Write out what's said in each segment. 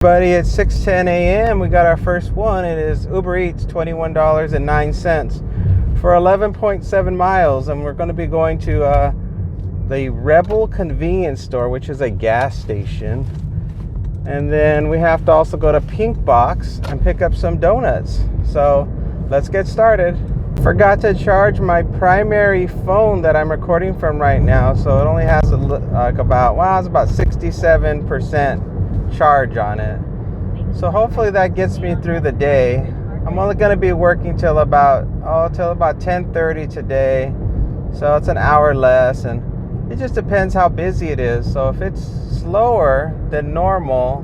Buddy, it's 6:10 a.m. We got our first one. It is UberEats, $21.09 for 11.7 miles, and we're going to be going to the Rebel convenience store, which is a gas station, and then we have to also go to Pink Box and pick up some donuts. So let's get started. Forgot to charge my primary phone that I'm recording from right now, so it only has it's about 67% charge on it. So hopefully that gets me through the day. I'm only going to be working till about 10:30 today, so it's an hour less, and it just depends how busy it is. So if it's slower than normal,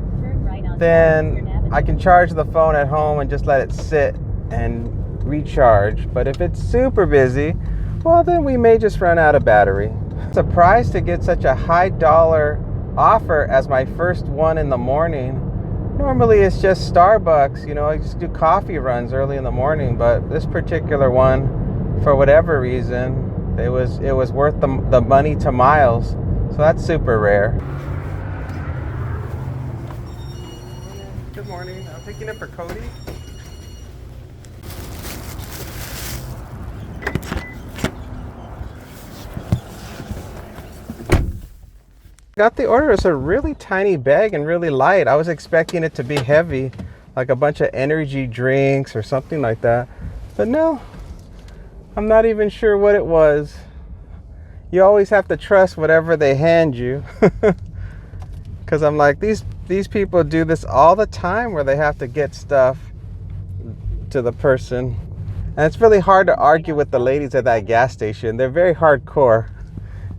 then I can charge the phone at home and just let it sit and recharge. But if it's super busy, well, then we may just run out of battery. Surprised to get such a high dollar offer as my first one in the morning. Normally it's just Starbucks, I just do coffee runs early in the morning, but this particular one, for whatever reason, it was worth the money to miles. So that's super rare. Good morning. I'm picking up for Cody. Got the order. It's a really tiny bag and really light. I was expecting it to be heavy, like a bunch of energy drinks or something like that. But no, I'm not even sure what it was. You always have to trust whatever they hand you. Because I'm like, these people do this all the time where they have to get stuff to the person. And it's really hard to argue with the ladies at that gas station. They're very hardcore.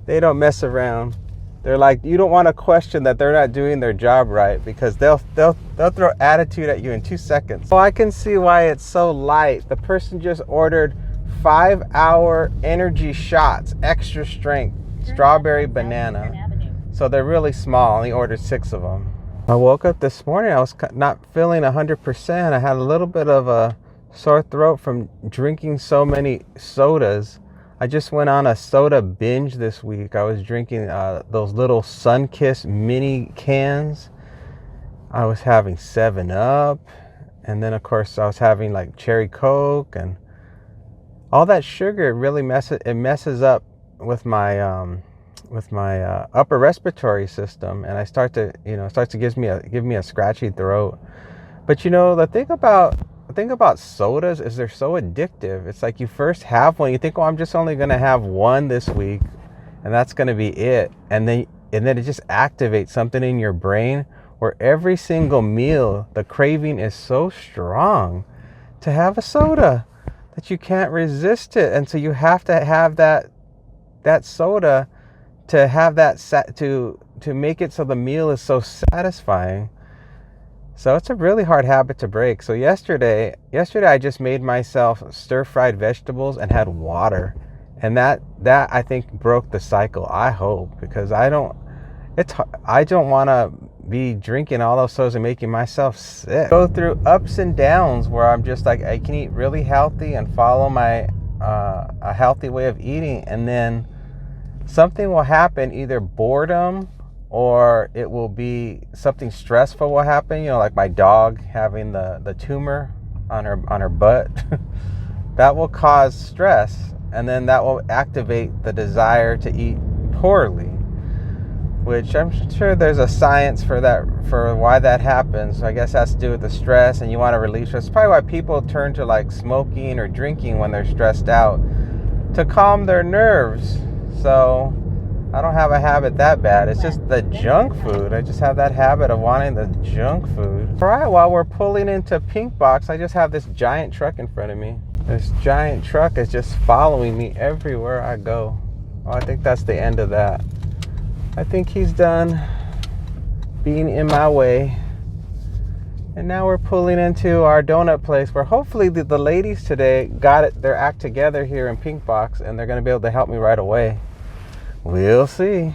They don't mess around. They're like, you don't want to question that they're not doing their job right, because they'll throw attitude at you in 2 seconds. So I can see why it's so light. The person just ordered 5-hour energy shots, extra strength, strawberry banana. So they're really small. He ordered 6 of them. I woke up this morning. I was not feeling 100%. I had a little bit of a sore throat from drinking so many sodas. I just went on a soda binge this week. I was drinking those little Sunkist mini cans. I was having 7-Up, and then of course I was having like cherry Coke, and all that sugar really messes up with my upper respiratory system, and I starts to give me a scratchy throat. But the thing about sodas is they're so addictive. It's like you first have one, you think, I'm just only going to have one this week, and that's going to be it. And then it just activates something in your brain where every single meal, the craving is so strong to have a soda that you can't resist it. And so you have to have that soda to have that to make it so the meal is so satisfying. So it's a really hard habit to break. So yesterday I just made myself stir-fried vegetables and had water. And that I think broke the cycle, I hope, because I don't want to be drinking all those sodas and making myself sick. Go through ups and downs where I'm just like, I can eat really healthy and follow my a healthy way of eating, and then something will happen, either boredom or it will be something stressful will happen, like my dog having the tumor on her butt. That will cause stress, and then that will activate the desire to eat poorly, which I'm sure there's a science for why that happens. I guess it has to do with the stress, and you want to release stress. It's probably why people turn to like smoking or drinking when they're stressed out, to calm their nerves. So I don't have a habit that bad. It's just the junk food. I just have that habit of wanting the junk food. All right, while we're pulling into Pink Box, I just have this giant truck in front of me. This giant truck is just following me everywhere I go. Oh, I think that's the end of that. I think he's done being in my way. And now we're pulling into our donut place, where hopefully the ladies today got their act together here in Pink Box, and they're going to be able to help me right away. We'll see.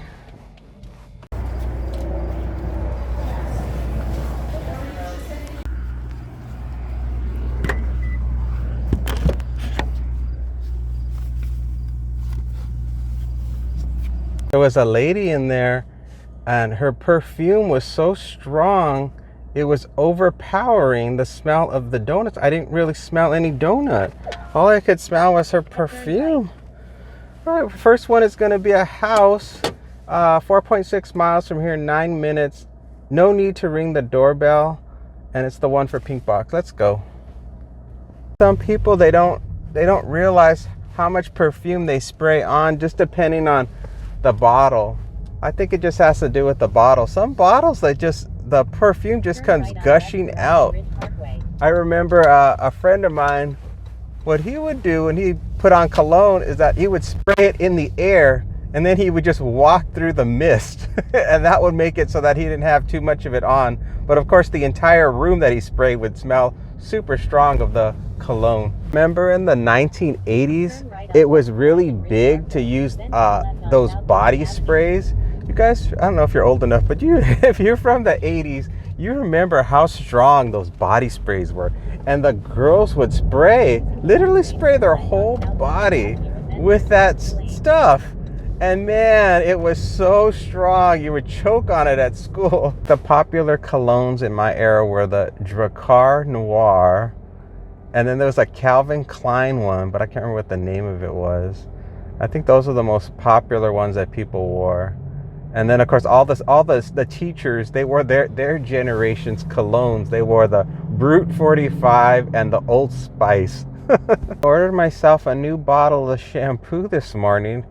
There was a lady in there, and her perfume was so strong it was overpowering the smell of the donuts. I didn't really smell any donut. All I could smell was her perfume. All right, first one is going to be a house, 4.6 miles from here, 9 minutes. No need to ring the doorbell, and it's the one for Pink Box. Let's go. Some people, they don't realize how much perfume they spray on, just depending on the bottle. I think it just has to do with the bottle. Some bottles, the perfume just comes gushing out. I remember a friend of mine, what he would do when he put on cologne is that he would spray it in the air, and then he would just walk through the mist and that would make it so that he didn't have too much of it on. But of course the entire room that he sprayed would smell super strong of the cologne. Remember in the 1980s, it was really big to use those body sprays. You guys, I don't know if you're old enough, but if you're from the 80s, you remember how strong those body sprays were. And the girls would literally spray their whole body with that stuff. And man, it was so strong, you would choke on it at school. The popular colognes in my era were the Dracar Noir, and then there was a Calvin Klein one, but I can't remember what the name of it was. I think those are the most popular ones that people wore. And then of course all the teachers, they wore their generation's colognes. They wore the Brute 45 and the Old Spice. I ordered myself a new bottle of shampoo this morning.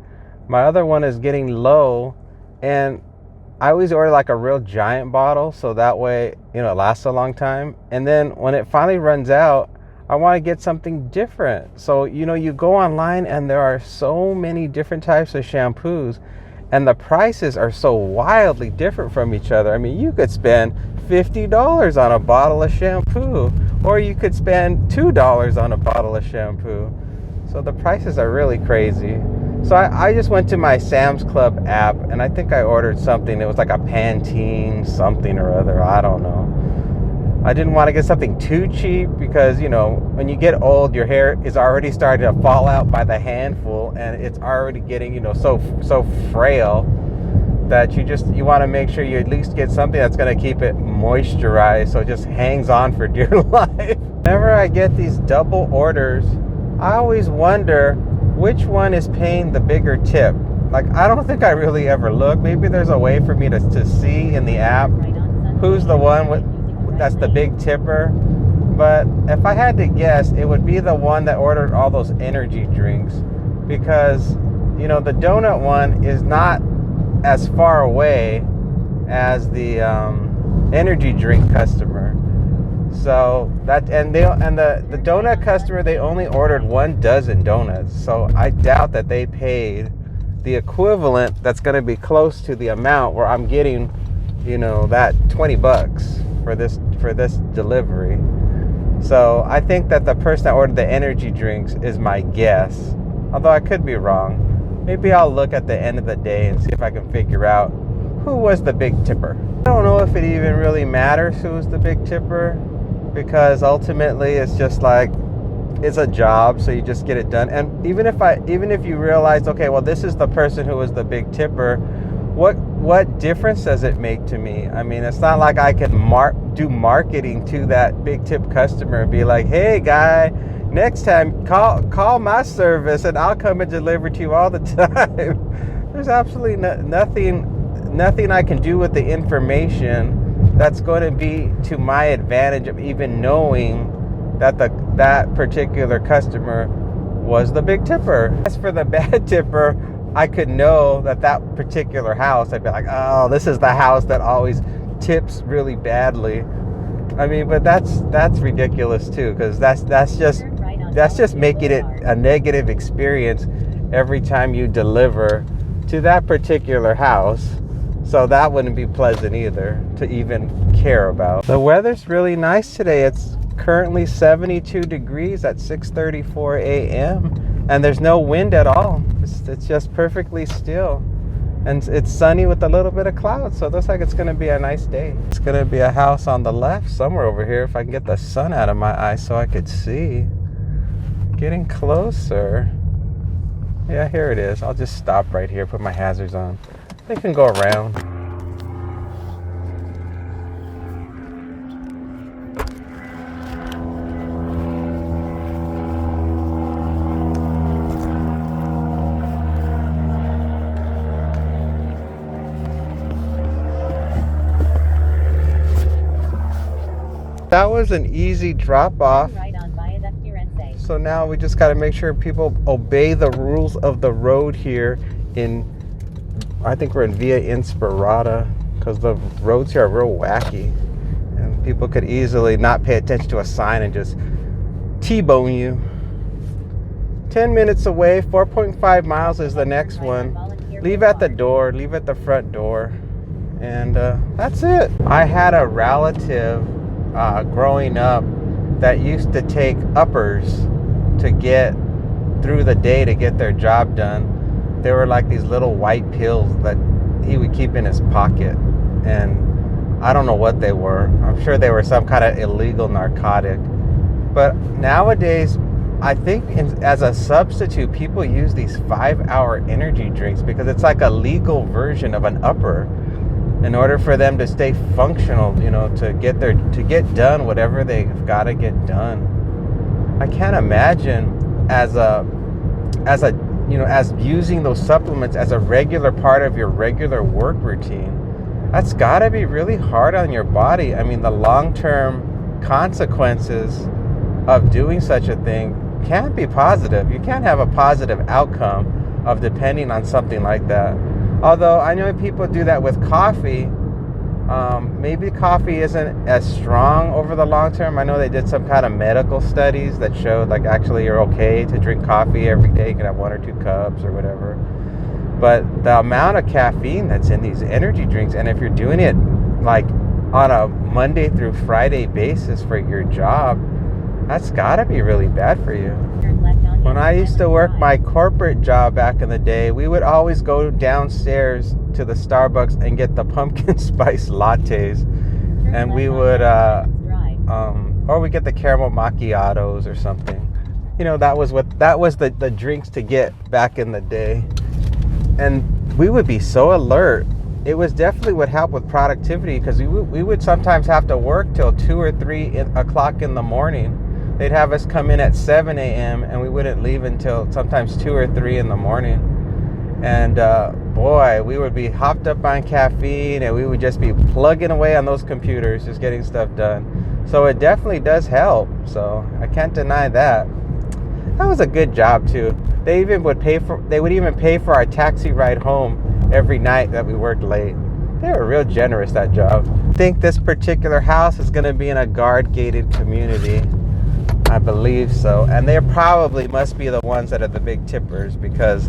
My other one is getting low, and I always order like a real giant bottle so that way, it lasts a long time. And then when it finally runs out, I want to get something different. So, you go online and there are so many different types of shampoos, and the prices are so wildly different from each other. I mean, you could spend $50 on a bottle of shampoo, or you could spend $2 on a bottle of shampoo. So the prices are really crazy. So I just went to my Sam's Club app, and I think I ordered something. It was like a Pantene something or other. I don't know. I didn't want to get something too cheap because, when you get old, your hair is already starting to fall out by the handful, and it's already getting, so frail that you want to make sure you at least get something that's going to keep it moisturized so it just hangs on for dear life. Whenever I get these double orders, I always wonder which one is paying the bigger tip. Like, I don't think I really ever look. Maybe there's a way for me to see in the app who's the one that's the big tipper. But if I had to guess, it would be the one that ordered all those energy drinks, because the donut one is not as far away as the energy drink customer. So the donut customer, they only ordered 12 donuts. So I doubt that they paid the equivalent that's going to be close to the amount where I'm getting, that $20 for this delivery. So I think that the person that ordered the energy drinks is my guess, although I could be wrong. Maybe I'll look at the end of the day and see if I can figure out who was the big tipper. I don't know if it even really matters who was the big tipper, because ultimately it's just like, it's a job, so you just get it done. And even if you realize, okay, well, this is the person who was the big tipper, what difference does it make to me? I mean, it's not like I can do marketing to that big tip customer and be like, hey guy, next time call my service and I'll come and deliver to you all the time. There's absolutely nothing I can do with the information that's going to be to my advantage of even knowing that that particular customer was the big tipper. As for the bad tipper, I could know that particular house, I'd be like, oh, this is the house that always tips really badly. I mean, but that's ridiculous too, because that's just making it a negative experience every time you deliver to that particular house. So that wouldn't be pleasant either to even care about. The weather's really nice today. It's currently 72 degrees at 6:34 a.m. and there's no wind at all. It's just perfectly still. And it's sunny with a little bit of clouds, so it looks like it's going to be a nice day. It's going to be a house on the left somewhere over here, if I can get the sun out of my eyes so I could see. Getting closer. Yeah, here it is. I'll just stop right here, put my hazards on. They can go around. That was an easy drop off. So now we just got to make sure people obey the rules of the road here I think we're in Via Inspirata, because the roads here are real wacky. And people could easily not pay attention to a sign and just T-bone you. 10 minutes away, 4.5 miles is the next one. Leave at the door, leave at the front door. And that's it. I had a relative growing up that used to take uppers to get through the day to get their job done. They were like these little white pills that he would keep in his pocket. And I don't know what they were. I'm sure they were some kind of illegal narcotic. But nowadays, I think as a substitute, people use these 5-hour energy drinks because it's like a legal version of an upper in order for them to stay functional, to get done whatever they've got to get done. I can't imagine as using those supplements as a regular part of your regular work routine. That's got to be really hard on your body. I mean, the long-term consequences of doing such a thing can't be positive. You can't have a positive outcome of depending on something like that. Although I know people do that with coffee. Maybe coffee isn't as strong over the long term. I know they did some kind of medical studies that showed like actually you're okay to drink coffee every day. You can have 1 or 2 cups or whatever. But the amount of caffeine that's in these energy drinks, and if you're doing it like on a Monday through Friday basis for your job, that's gotta be really bad for you. When I used to work my corporate job back in the day, we would always go downstairs to the Starbucks and get the pumpkin spice lattes. And we would, or we get the caramel macchiatos or something. That was the drinks to get back in the day. And we would be so alert. It was definitely would help with productivity because we would sometimes have to work till 2 or 3 o'clock in the morning. They'd have us come in at 7 a.m. and we wouldn't leave until sometimes 2 or 3 in the morning. And boy, we would be hopped up on caffeine and we would just be plugging away on those computers, just getting stuff done. So it definitely does help. So I can't deny that. That was a good job too. They would even pay for our taxi ride home every night that we worked late. They were real generous, that job. I think this particular house is going to be in a guard-gated community. I believe so. And they probably must be the ones that are the big tippers because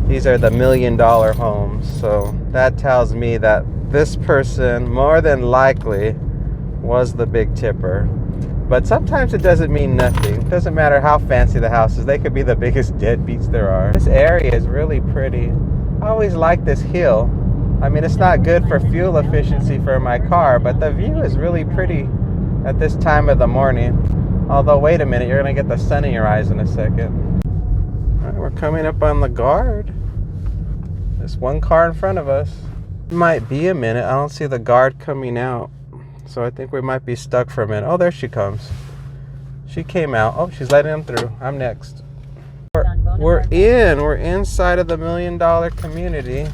these are the $1 million homes. So that tells me that this person more than likely was the big tipper. But sometimes it doesn't mean nothing. It doesn't matter how fancy the house is. They could be the biggest deadbeats there are. This area is really pretty. I always like this hill. I mean, it's not good for fuel efficiency for my car, but the view is really pretty at this time of the morning. Although, wait a minute, you're going to get the sun in your eyes in a second. All right, we're coming up on the guard. There's one car in front of us. It might be a minute. I don't see the guard coming out. So I think we might be stuck for a minute. Oh, there she comes. She came out. Oh, she's letting him through. I'm next. We're inside of the $1 million community.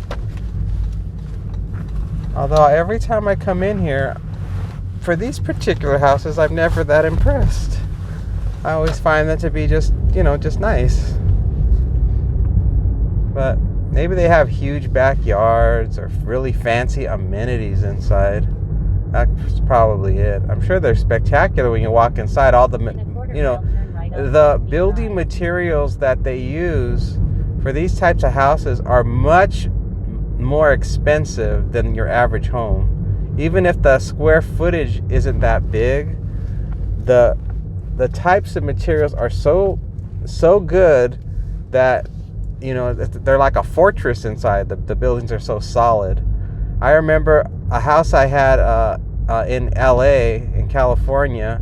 Although every time I come in here, for these particular houses, I'm never that impressed. I always find them to be just nice. But maybe they have huge backyards or really fancy amenities inside. That's probably it. I'm sure they're spectacular when you walk inside. All the, the building materials that they use for these types of houses are much more expensive than your average home. Even if the square footage isn't that big, the types of materials are so good that they're like a fortress inside. The buildings are so solid. I remember a house I had in LA, in California,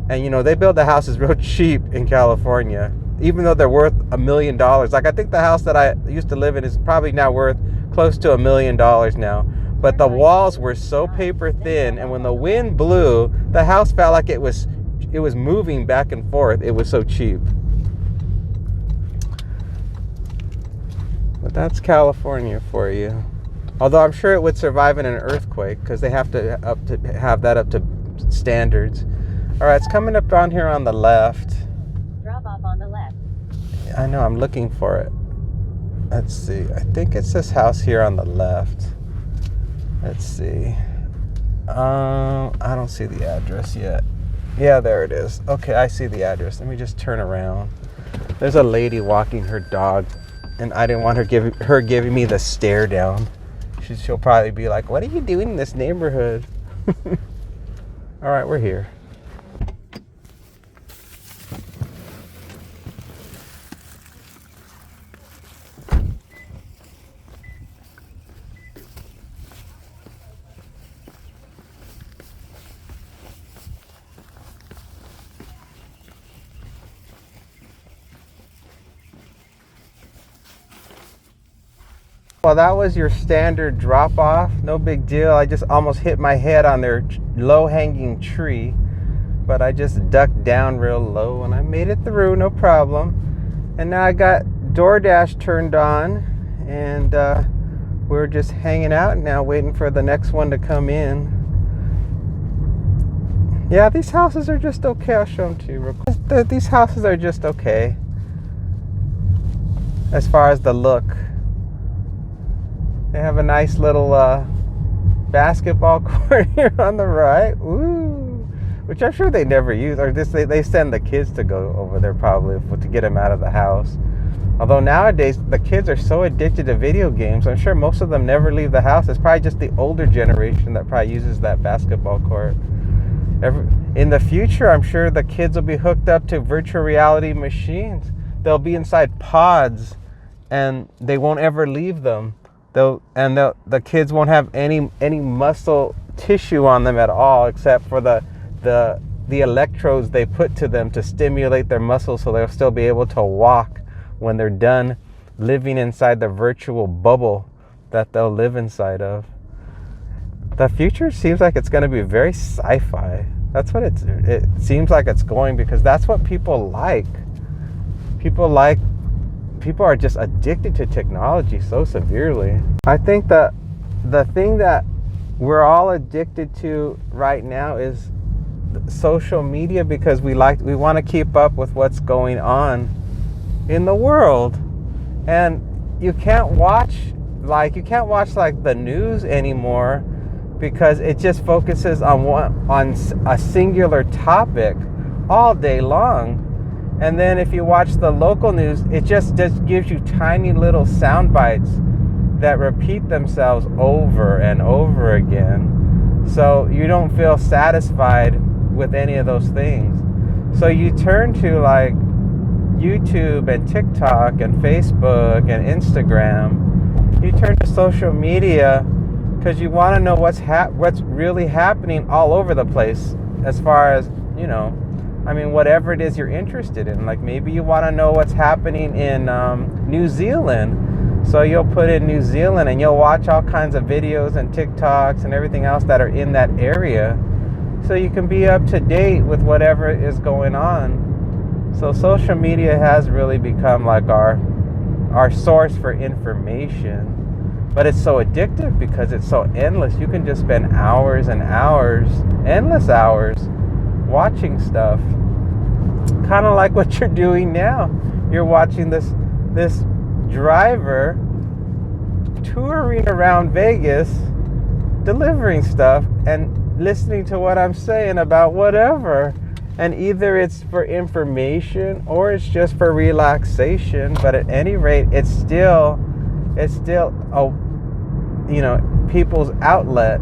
and they build the houses real cheap in California, even though they're worth $1 million. Like I think the house that I used to live in is probably now worth close to $1 million now. But the walls were so paper thin, and when the wind blew, the house felt like it was moving back and forth. It was so cheap. But that's California for you. Although I'm sure it would survive in an earthquake because they have to have that up to standards. All right, it's coming up down here on the left. Drop off on the left. I know, I'm looking for it. Let's see. I think it's this house here on the left. Let's see. I don't see the address yet. Yeah, there it is. Okay, I see the address. Let me just turn around. There's a lady walking her dog, and I didn't want her giving me the stare down. She'll probably be like, "What are you doing in this neighborhood?" All right, we're here. Well, that was your standard drop off. No big deal. I just almost hit my head on their low hanging tree, but I just ducked down real low and I made it through, no problem. And now I got DoorDash turned on, and we're just hanging out now, waiting for the next one to come in. Yeah, these houses are just okay. I'll show them to you real quick. These houses are just okay as far as the look. They have a nice little basketball court here on the right. Ooh, which I'm sure they never use, or they send the kids to go over there probably to get them out of the house. Although nowadays the kids are so addicted to video games, I'm sure most of them never leave the house. It's probably just the older generation that probably uses that basketball court. In the future, I'm sure the kids will be hooked up to virtual reality machines. They'll be inside pods, and they won't ever leave them. The kids won't have any muscle tissue on them at all, except for the electrodes they put to them to stimulate their muscles, so they'll still be able to walk when they're done living inside the virtual bubble that they'll live inside of. The future seems like it's going to be very sci-fi. That's what it seems like it's going, because that's what people like. People are just addicted to technology so severely. I think that the thing that we're all addicted to right now is social media, because we want to keep up with what's going on in the world. And you can't watch the news anymore, because it just focuses on a singular topic all day long. And then if you watch the local news, it just gives you tiny little sound bites that repeat themselves over and over again. So you don't feel satisfied with any of those things. So you turn to like YouTube and TikTok and Facebook and Instagram. You turn to social media because you want to know what's really happening all over the place, as far as, whatever it is you're interested in. Like maybe you want to know what's happening in New Zealand. So you'll put in New Zealand and you'll watch all kinds of videos and TikToks and everything else that are in that area, so you can be up to date with whatever is going on. So social media has really become like our source for information. But it's so addictive because it's so endless. You can just spend hours and hours, endless hours, watching stuff. Kind of like what you're doing now. You're watching this driver touring around Vegas, delivering stuff and listening to what I'm saying about whatever. And either it's for information or it's just for relaxation. But at any rate, it's still people's outlet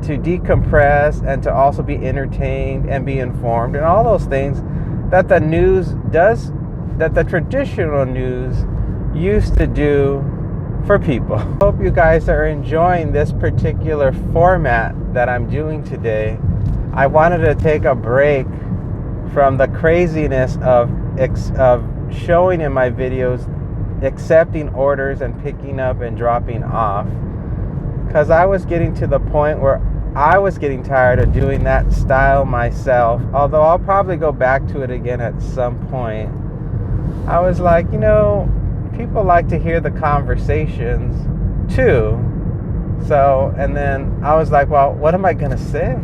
to decompress and to also be entertained and be informed, and all those things that the news does, that the traditional news used to do for people. Hope you guys are enjoying this particular format that I'm doing today. I wanted to take a break from the craziness of showing in my videos, accepting orders and picking up and dropping off, because I was getting to the point where I was getting tired of doing that style myself, although I'll probably go back to it again at some point. I was like, people like to hear the conversations too. So, and then I was like, well, what am I going to say?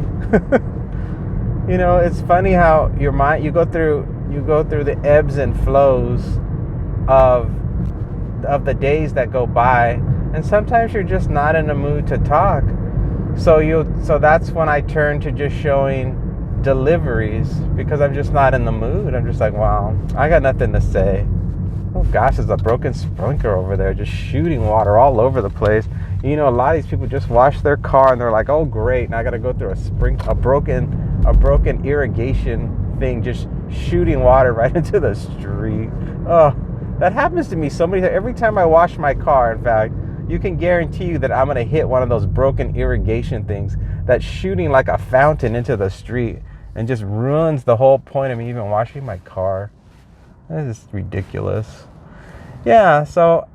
You know, it's funny how your mind, you go through the ebbs and flows of the days that go by, and sometimes you're just not in the mood to talk. So that's when I turn to just showing deliveries, because I'm just not in the mood. I'm just like, wow, I got nothing to say. Oh gosh, there's a broken sprinkler over there just shooting water all over the place. You know, a lot of these people just wash their car and they're like, oh great, now I gotta go through a broken irrigation thing, just shooting water right into the street. Oh, that happens to me so many times. Every time I wash my car, in fact, you can guarantee you that I'm going to hit one of those broken irrigation things that's shooting like a fountain into the street and just ruins the whole point of me even washing my car. This is ridiculous. Yeah, so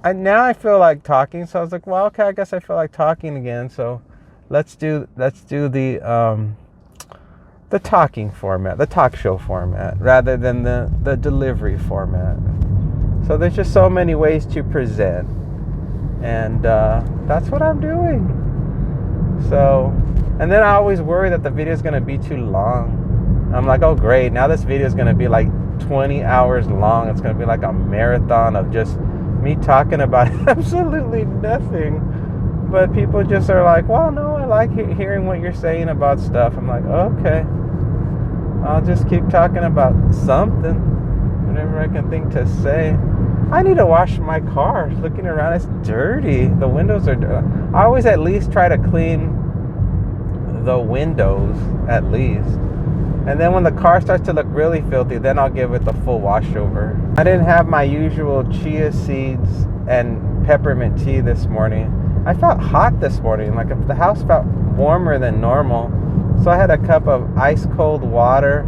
now I feel like talking. So I was like, well, okay, I guess I feel like talking again. So let's do the talking format, the talk show format, rather than the delivery format. So there's just so many ways to present. And that's what I'm doing. So, and then I always worry that the video is going to be too long. I'm like, oh great, now this video is going to be like 20 hours long. It's going to be like a marathon of just me talking about absolutely nothing. But people just are like, well, no, I like hearing what you're saying about stuff. I'm like, okay, I'll just keep talking about something, whatever I can think to say. I need to wash my car. Looking around, it's dirty. The windows are dirty. I always at least try to clean the windows, at least. And then when the car starts to look really filthy, then I'll give it the full washover. I didn't have my usual chia seeds and peppermint tea this morning. I felt hot this morning. Like if the house felt warmer than normal. So I had a cup of ice cold water.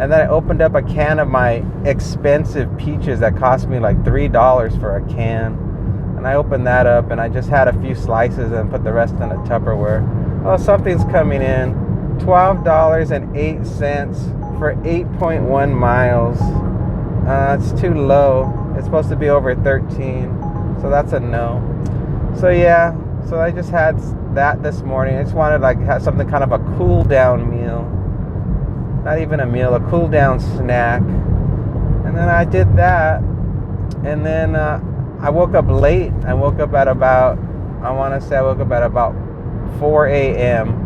And then I opened up a can of my expensive peaches that cost me like $3 for a can. And I opened that up and I just had a few slices and put the rest in a Tupperware. Oh, something's coming in. $12.08 for 8.1 miles. It's too low. It's supposed to be over 13. So that's a no. So yeah, so I just had that this morning. I just wanted to like have something kind of a cool down meal. Not even a meal, a cool down snack. And then I did that. And then I woke up late. I woke up at about 4 a.m.,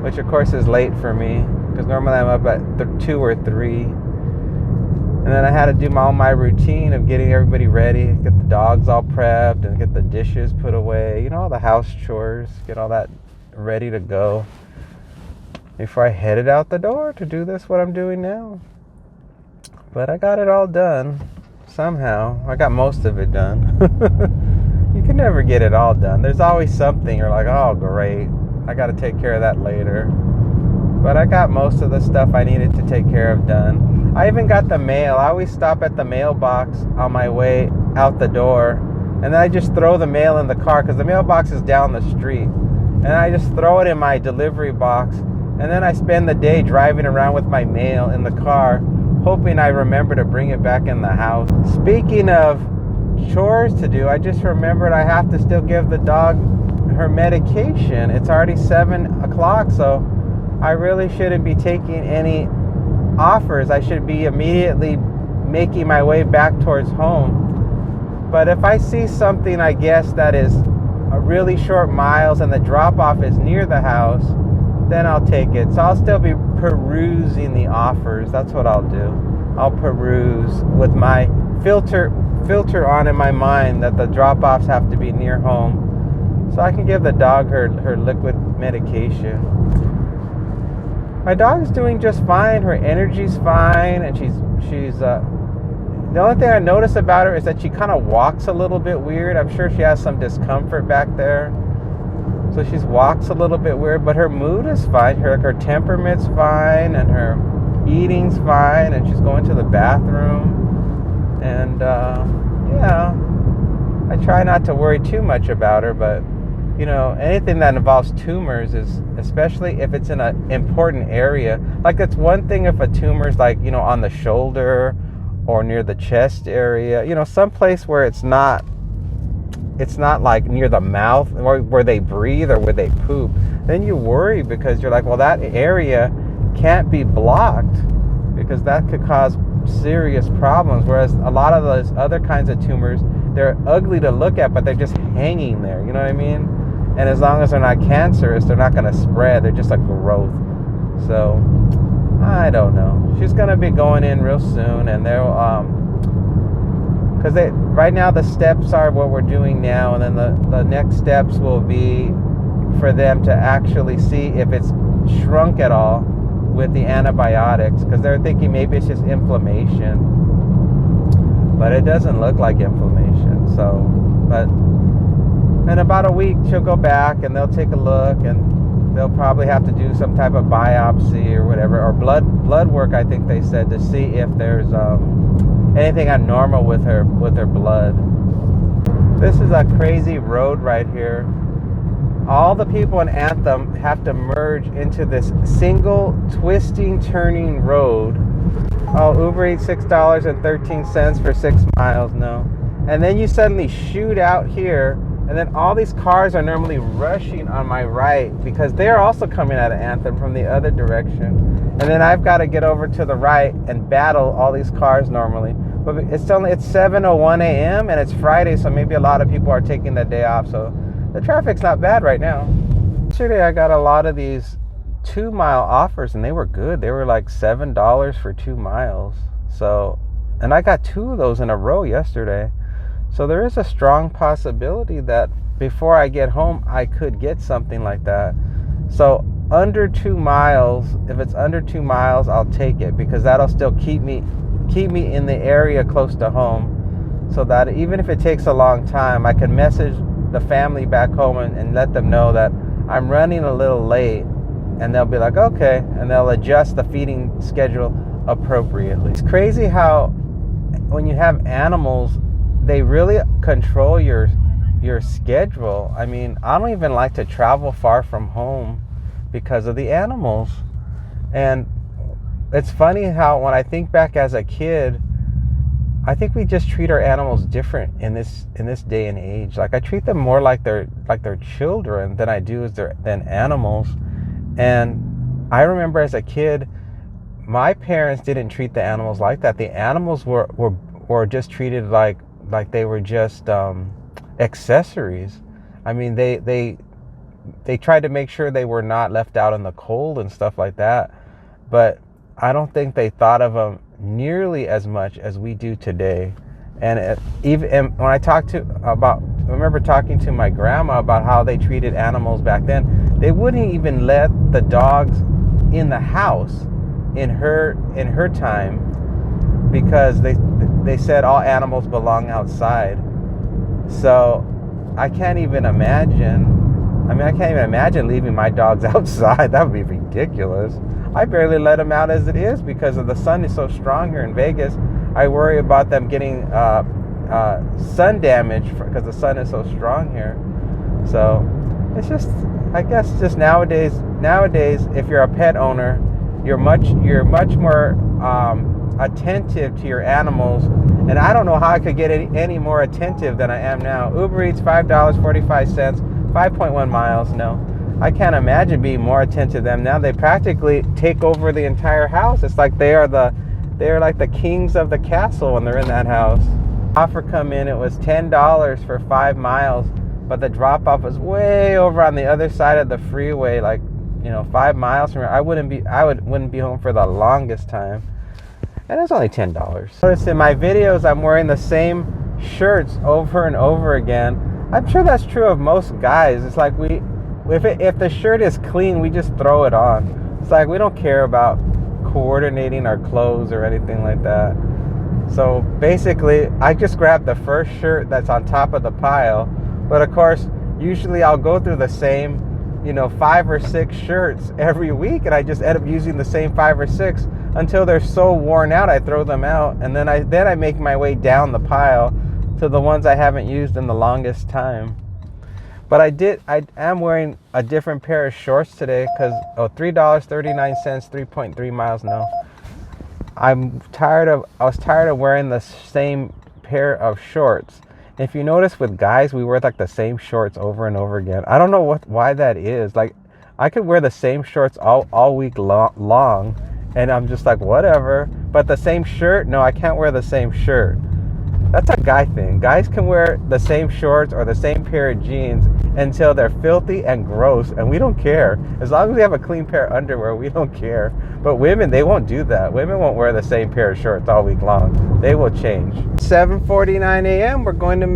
which of course is late for me, because normally I'm up at 2 or 3. And then I had to do all my routine of getting everybody ready, get the dogs all prepped and get the dishes put away, you know, all the house chores, get all that ready to go before I headed out the door to do what I'm doing now. But I got it all done somehow. I got most of it done. You can never get it all done. There's always something you're like, oh great, I got to take care of that later. But I got most of the stuff I needed to take care of done. I even got the mail. I always stop at the mailbox on my way out the door, and then I just throw the mail in the car, because the mailbox is down the street. And I just throw it in my delivery box. And then I spend the day driving around with my mail in the car, hoping I remember to bring it back in the house. Speaking of chores to do, I just remembered I have to still give the dog her medication. It's already 7 o'clock, so I really shouldn't be taking any offers. I should be immediately making my way back towards home. But if I see something, I guess, that is a really short miles and the drop-off is near the house, then I'll take it. So I'll still be perusing the offers. That's what I'll do. I'll peruse with my filter on in my mind that the drop-offs have to be near home, so I can give the dog her liquid medication. My dog's doing just fine. Her energy's fine, and she's the only thing I notice about her is that she kind of walks a little bit weird. I'm sure she has some discomfort back there. So she walks a little bit weird, but her mood is fine. Her temperament's fine, and her eating's fine, and she's going to the bathroom. And yeah, I try not to worry too much about her, but you know, anything that involves tumors is, especially if it's in an important area. Like, it's one thing if a tumor's like, you know, on the shoulder or near the chest area, you know, someplace where it's not like near the mouth or where they breathe or where they poop, then you worry, because you're like, well, that area can't be blocked because that could cause serious problems. Whereas a lot of those other kinds of tumors, they're ugly to look at, but they're just hanging there. You know what I mean? And as long as they're not cancerous, they're not going to spread. They're just a growth. So I don't know. She's going to be going in real soon, and they'll because right now the steps are what we're doing now, and then the next steps will be for them to actually see if it's shrunk at all with the antibiotics, because they're thinking maybe it's just inflammation, but it doesn't look like inflammation. So, but in about a week she'll go back and they'll take a look, and they'll probably have to do some type of biopsy or whatever, or blood work, I think they said, to see if there's anything abnormal with her blood. This is a crazy road right here. All the people in Anthem have to merge into this single twisting, turning road. Oh, UberEats $6.13 for 6 miles. No. And then you suddenly shoot out here, and then all these cars are normally rushing on my right because they're also coming out of Anthem from the other direction. And then I've got to get over to the right and battle all these cars normally. But it's 7:01 a.m. and it's Friday, so maybe a lot of people are taking the day off. So the traffic's not bad right now. Yesterday I got a lot of these 2-mile offers, and they were good. They were like $7 for 2 miles. So, and I got 2 of those in a row yesterday. So there is a strong possibility that before I get home, I could get something like that. So under 2 miles, if it's under 2 miles, I'll take it, because that'll still keep me in the area close to home, so that even if it takes a long time, I can message the family back home and let them know that I'm running a little late, and they'll be like, okay, and they'll adjust the feeding schedule appropriately. It's crazy how when you have animals, they really control your schedule. I mean, I don't even like to travel far from home because of the animals. And it's funny how when I think back as a kid, I think we just treat our animals different in this day and age. Like, I treat them more like they're children than I do than animals. And I remember as a kid, my parents didn't treat the animals like that. The animals were just treated like they were just accessories. I mean, they tried to make sure they were not left out in the cold and stuff like that. But I don't think they thought of them nearly as much as we do today. And even when I remember talking to my grandma about how they treated animals back then, they wouldn't even let the dogs in the house in her time, because they said all animals belong outside. So I can't even imagine leaving my dogs outside. That would be ridiculous. I barely let them out as it is because of the sun is so strong here in Vegas. I worry about them getting sun damage because the sun is so strong here. So it's just, I guess, just nowadays, if you're a pet owner, you're much more attentive to your animals. And I don't know how I could get any more attentive than I am now. UberEats $5.45, 5.1 miles. No, I can't imagine being more attentive to them now. They practically take over the entire house. It's like they're like the kings of the castle when they're in that house. Offer come in, it was $10 for 5 miles, but the drop off was way over on the other side of the freeway, like 5 miles from here. I wouldn't be home for the longest time, and it's only $10. Notice in my videos I'm wearing the same shirts over and over again. I'm sure that's true of most guys. It's like if the shirt is clean, we just throw it on. It's like we don't care about coordinating our clothes or anything like that. So basically, I just grabbed the first shirt that's on top of the pile. But of course, usually I'll go through the same 5 or 6 shirts every week, and I just end up using the same 5 or 6 until they're so worn out I throw them out, and then I make my way down the pile to the ones I haven't used in the longest time. But I am wearing a different pair of shorts today because $3.39, 3.3 miles. No, I was tired of wearing the same pair of shorts. If you notice with guys, we wear like the same shorts over and over again. I don't know why that is. Like, I could wear the same shorts all week long, and I'm just like, whatever. But the same shirt, no, I can't wear the same shirt. That's a guy thing. Guys can wear the same shorts or the same pair of jeans until they're filthy and gross, and we don't care. As long as we have a clean pair of underwear, we don't care. But women, they won't do that. Women won't wear the same pair of shorts all week long. They will change. 7:49 a.m. We're going to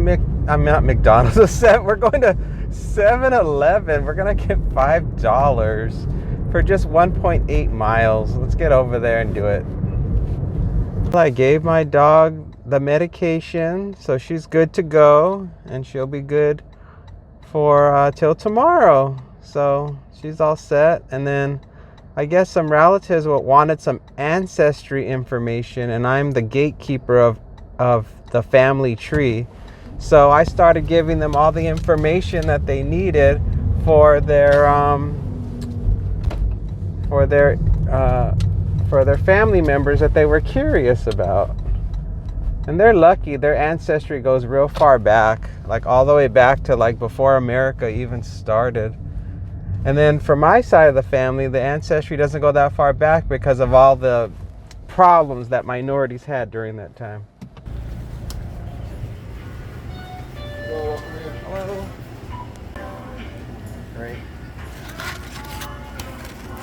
not McDonald's. We're going to 7-Eleven. We're gonna get $5 for just 1.8 miles. Let's get over there and do it. I gave my dog the medication, so she's good to go, and she'll be good for till tomorrow. So she's all set. And then I guess some relatives wanted some ancestry information, and I'm the gatekeeper of the family tree. So I started giving them all the information that they needed for their family members that they were curious about. And they're lucky. Their ancestry goes real far back, like all the way back to like before America even started. And then for my side of the family, the ancestry doesn't go that far back because of all the problems that minorities had during that time. Hello. Great.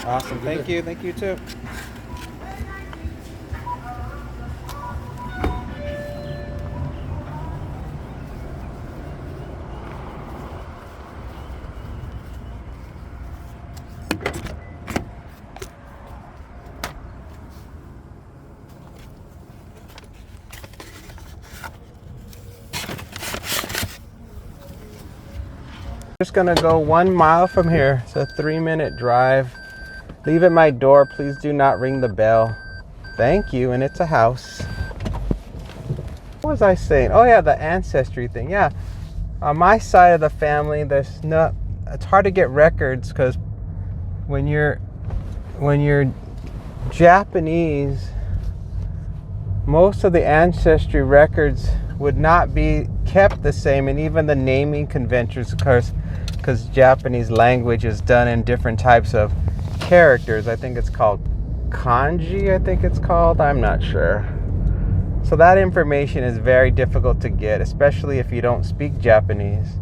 Awesome. Thank you. Thank you too. Just gonna go 1 mile from here. It's a 3-minute drive. Leave at my door. Please do not ring the bell. Thank you. And it's a house. What was I saying? Oh yeah, the ancestry thing. Yeah, on my side of the family, it's hard to get records because when you're Japanese, most of the ancestry records would not be kept the same, and even the naming conventions, of course, because Japanese language is done in different types of characters. I think it's called kanji, I'm not sure. So that information is very difficult to get, especially if you don't speak Japanese,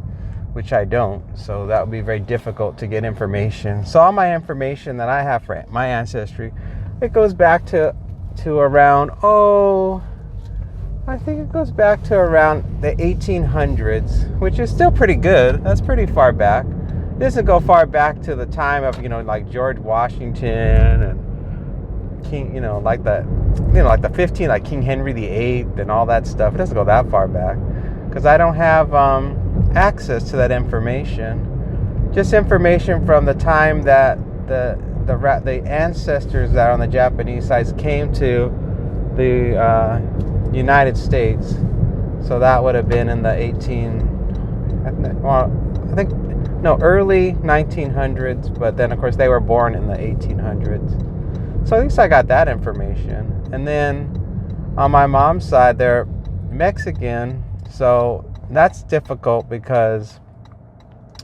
which I don't. So that would be very difficult to get information. So all my information that I have for my ancestry, it goes back to around, I think it goes back to around the 1800s, which is still pretty good. That's pretty far back. It doesn't go far back to the time of, like George Washington and King, like the 15, like King Henry VIII and all that stuff. It doesn't go that far back because I don't have access to that information. Just information from the time that the ancestors that are on the Japanese side came to the United States. So that would have been in the early 1900s, but then of course they were born in the 1800s. So at least I got that information. And then on my mom's side, they're Mexican, so that's difficult because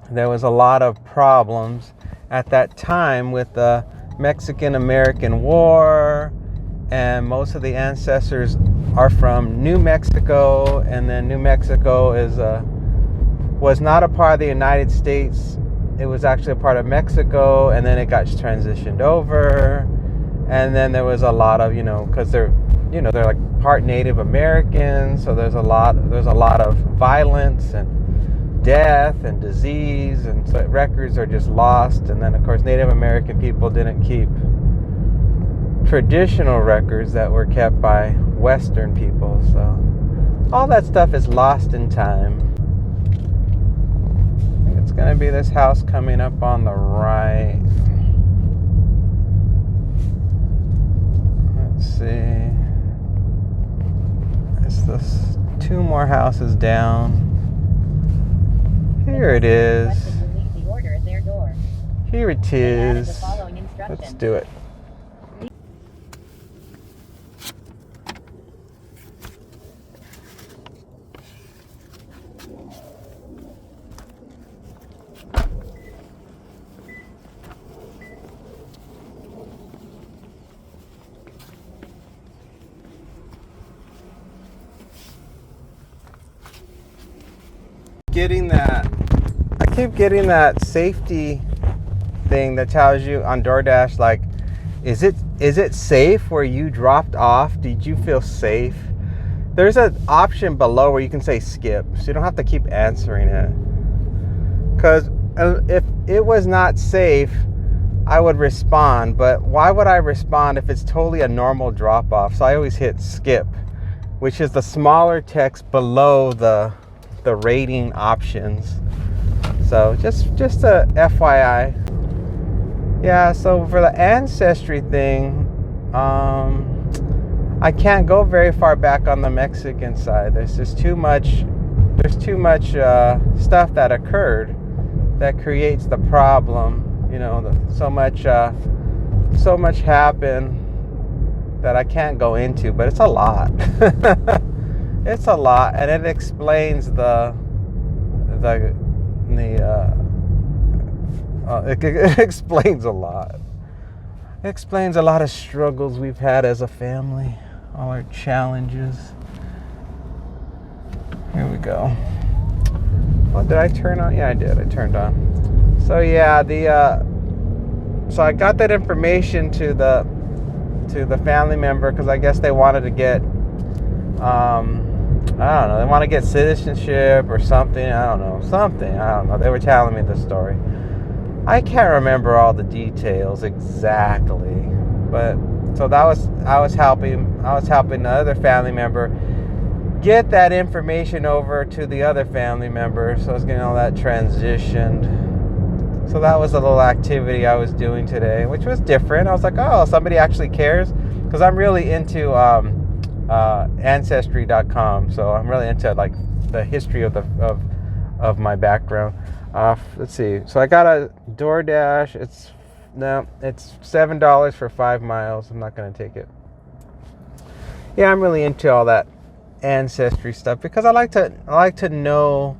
there was a lot of problems at that time with the Mexican-American War, and most of the ancestors are from New Mexico, and then New Mexico was not a part of the United States. It was actually a part of Mexico, and then it got transitioned over. And then there was a lot of, because they're like part Native American, so there's a lot of violence and death and disease, and so records are just lost. And then of course Native American people didn't keep traditional records that were kept by Western people, so all that stuff is lost in time. I think it's gonna be this house coming up on the right. Let's see, it's this 2 more houses down. Here it is. Here it is. Let's do it. getting that safety thing that tells you on DoorDash, like, is it safe where you dropped off? Did you feel safe? There's an option below where you can say skip, so you don't have to keep answering it. Because if it was not safe, I would respond. But why would I respond if it's totally a normal drop off? So I always hit skip, which is the smaller text below the rating options. So just a FYI. Yeah, so for the ancestry thing, I can't go very far back on the Mexican side. There's too much stuff that occurred that creates the problem. You know, so much happened that I can't go into, but it's a lot. It's a lot, and it explains it explains a lot. It explains a lot of struggles we've had as a family, all our challenges. Here we go. Oh, did I turn on? Yeah, I did. I turned on. So yeah, so I got that information to the family member because I guess they wanted to get, I don't know, they want to get citizenship or something. I don't know. They were telling me the story. I can't remember all the details exactly, but so I was helping the other family member get that information over to the other family member. So I was getting all that transitioned. So that was a little activity I was doing today, which was different. I was like, oh, somebody actually cares, because I'm really into ancestry.com. So I'm really into like the history of my background. Let's see. So I got a DoorDash. It's $7 for 5 miles. I'm not gonna take it. Yeah, I'm really into all that ancestry stuff because I like to know,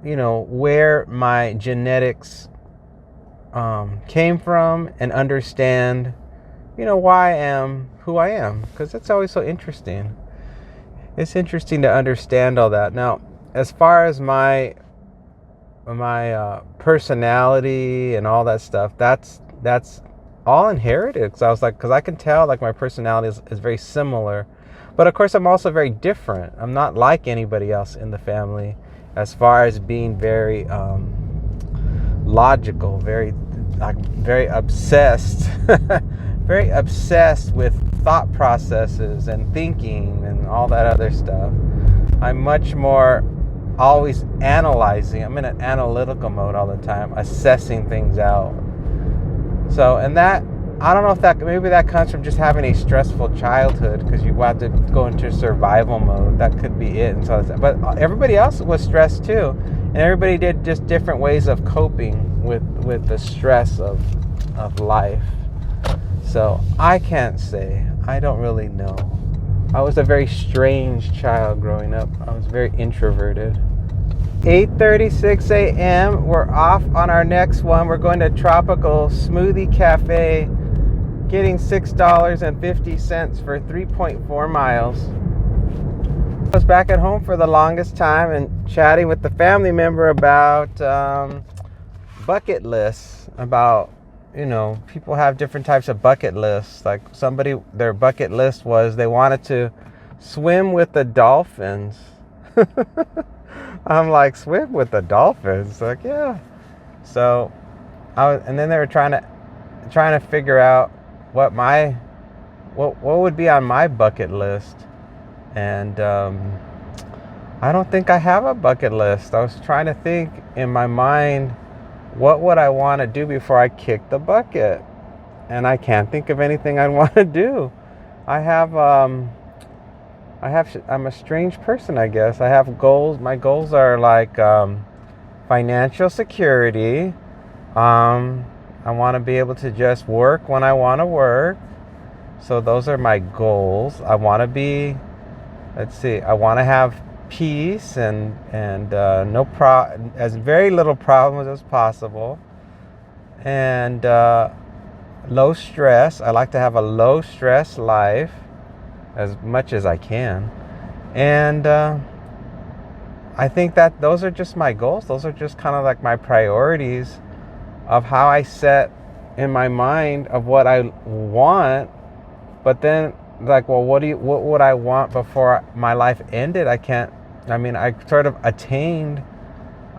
you know, where my genetics came from and understand, you know, why I am who I am, because it's always so interesting. It's interesting to understand all that. Now, as far as my personality and all that stuff, that's all inherited. Because I can tell like my personality is very similar, but of course I'm also very different. I'm not like anybody else in the family as far as being very logical, very obsessed, very obsessed with thought processes and thinking and all that other stuff. I'm much more always analyzing. I'm in an analytical mode all the time, assessing things out. So, and that, I don't know if maybe that comes from just having a stressful childhood, because you have to go into survival mode. That could be it. And so, but everybody else was stressed too, and everybody did just different ways of coping with the stress of life. So I can't say. I don't really know. I was a very strange child growing up. I was very introverted. 8:36 a.m. We're off on our next one. We're going to Tropical Smoothie Cafe, getting $6.50 for 3.4 miles. I was back at home for the longest time and chatting with the family member about bucket lists. About, you know, people have different types of bucket lists. Like their bucket list was they wanted to swim with the dolphins. I'm like, swim with the dolphins? Like, yeah. So and then they were trying to figure out what would be on my bucket list. And I don't think I have a bucket list. I was trying to think in my mind, what would I want to do before I kick the bucket? And I can't think of anything I'd want to do. I'm a strange person, I guess. I have goals. My goals are like financial security. I want to be able to just work when I want to work. So those are my goals. I want to be, I want to have peace and as very little problems as possible. And low stress. I like to have a low stress life as much as I can. And I think that those are just my goals. Those are just kind of like my priorities of how I set in my mind of what I want. But then, like, well, what would I want before my life ended? I sort of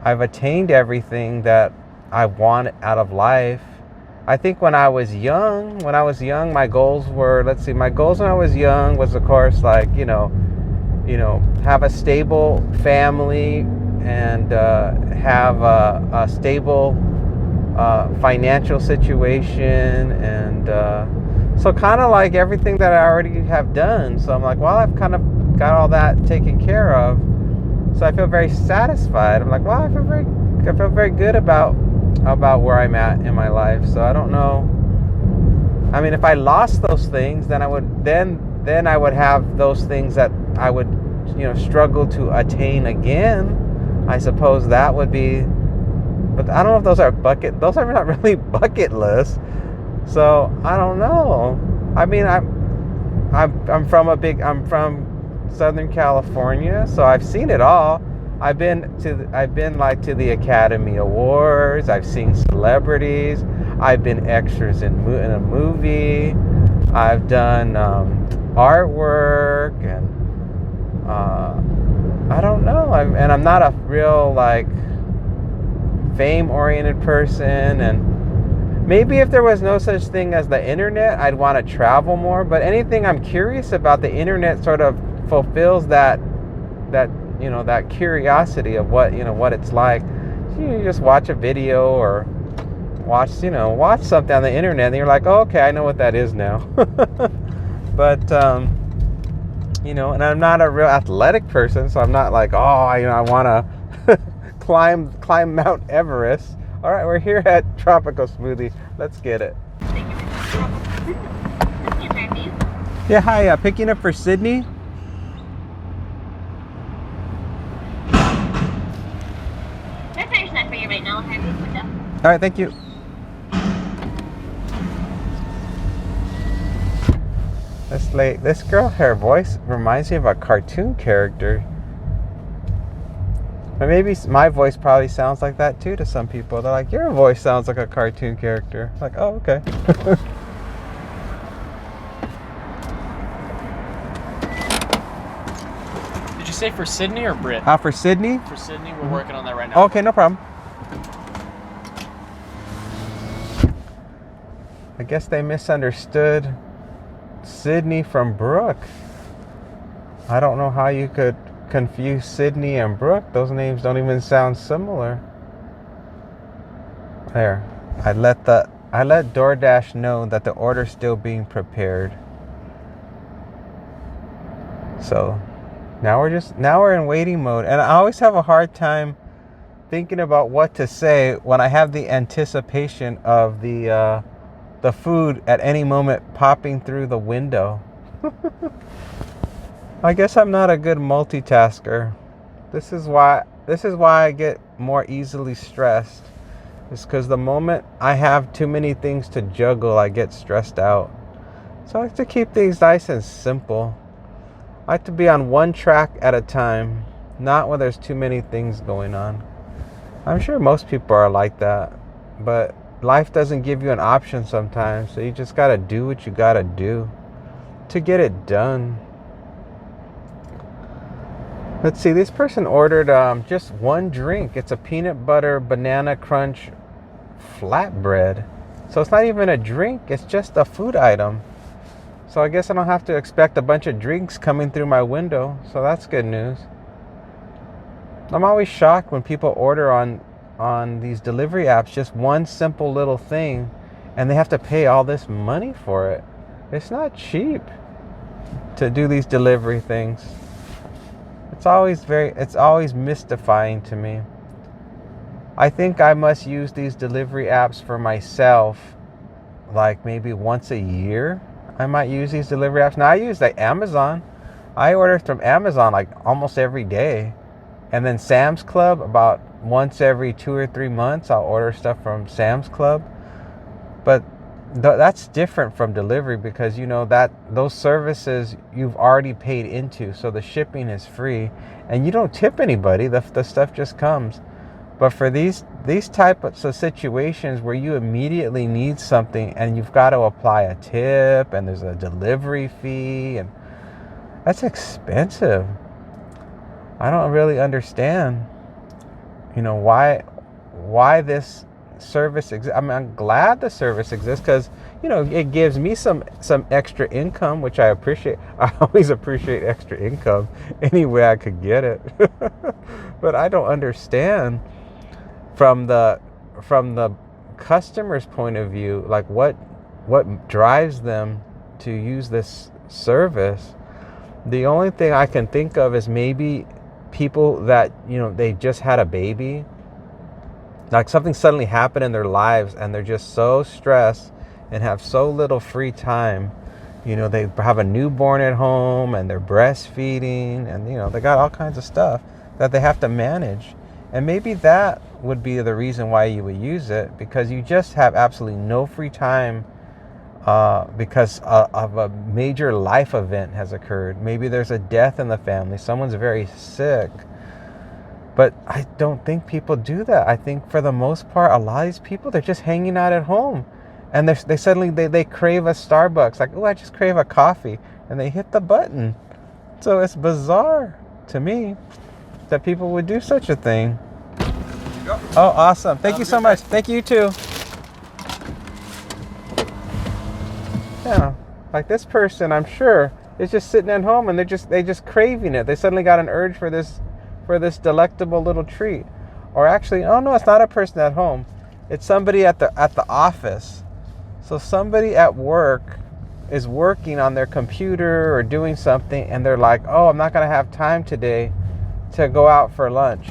I've attained everything that I want out of life. I think when I was young, my goals were, my goals when I was young was, of course, like, have a stable family and have a stable financial situation, and so kind of like everything that I already have done. So I'm like, well, I've kind of got all that taken care of. So I feel very satisfied. I'm like, well, I feel very good about where I'm at in my life. So I don't know. I mean, if I lost those things, then I would have those things that I would, struggle to attain again. I suppose that would be, but I don't know if those are not really bucket lists. So I don't know. I mean, I'm from Southern California, so I've seen it all. I've been to the Academy Awards. I've seen celebrities. I've been extras in a movie. I've done artwork, and I don't know. I'm not a real fame-oriented person, and maybe if there was no such thing as the internet, I'd want to travel more. But anything I'm curious about, the internet sort of fulfills that curiosity of what it's like. You just watch a video or watch something on the internet, and you're like, oh, okay, I know what that is now. But and I'm not a real athletic person, so I'm not like, oh, I want to climb Mount Everest. All right, we're here at Tropical Smoothie. Let's get it. Yeah, hi. Picking up for Sydney. That's your snack for you right now. I'll have you window. All right, thank you. This girl, her voice reminds me of a cartoon character. But maybe my voice probably sounds like that too to some people. They're like, your voice sounds like a cartoon character. Like, oh, okay. Did you say for Sydney or Britt? For Sydney? For Sydney, we're working on that right now. Okay, no problem. I guess they misunderstood Sydney from Brooke. I don't know how you could confuse Sydney and Brooke. Those names don't even sound similar. There. I let DoorDash know that the order's still being prepared. So now we're in waiting mode, and I always have a hard time thinking about what to say when I have the anticipation of the food at any moment popping through the window. I guess I'm not a good multitasker. This is why I get more easily stressed. It's because the moment I have too many things to juggle, I get stressed out. So I like to keep things nice and simple. I like to be on one track at a time, not when there's too many things going on. I'm sure most people are like that, but life doesn't give you an option sometimes, so you just gotta do what you gotta do to get it done. Let's see, this person ordered just one drink. It's a peanut butter banana crunch flatbread. So it's not even a drink, it's just a food item. So I guess I don't have to expect a bunch of drinks coming through my window, so that's good news. I'm always shocked when people order on these delivery apps just one simple little thing, and they have to pay all this money for it. It's not cheap to do these delivery things. It's always mystifying to me. I think I must use these delivery apps for myself, like maybe once a year. I might use these delivery apps. Now I use Amazon. I order from Amazon like almost every day. And then Sam's Club, about once every 2 or 3 months, I'll order stuff from Sam's Club. But that's different from delivery, because you know that those services you've already paid into, so the shipping is free and you don't tip anybody. The stuff just comes. But for these types of situations where you immediately need something and you've got to apply a tip and there's a delivery fee, and that's expensive. I don't really understand, you know, why this service exists. I mean, I'm glad the service exists because, you know, it gives me some extra income, which I appreciate. I always appreciate extra income any way I could get it. But I don't understand from the customer's point of view, like what drives them to use this service. The only thing I can think of is maybe people that, you know, they just had a baby, like something suddenly happened in their lives and they're just so stressed and have so little free time. You know, they have a newborn at home and they're breastfeeding and, you know, they got all kinds of stuff that they have to manage. And maybe that would be the reason why you would use it, because you just have absolutely no free time because of a major life event has occurred. Maybe there's a death in the family. Someone's very sick. But I don't think people do that. I think for the most part, a lot of these people, they're just hanging out at home. And they suddenly crave a Starbucks. Like, oh, I just crave a coffee. And they hit the button. So it's bizarre to me that people would do such a thing. Oh, awesome. Thank you so much. Thank you too. Yeah, like this person, I'm sure, is just sitting at home and they just craving it. They suddenly got an urge for this delectable little treat. Or actually, oh no, it's not a person at home. It's somebody at the office. So somebody at work is working on their computer or doing something, and they're like, oh, I'm not going to have time today to go out for lunch.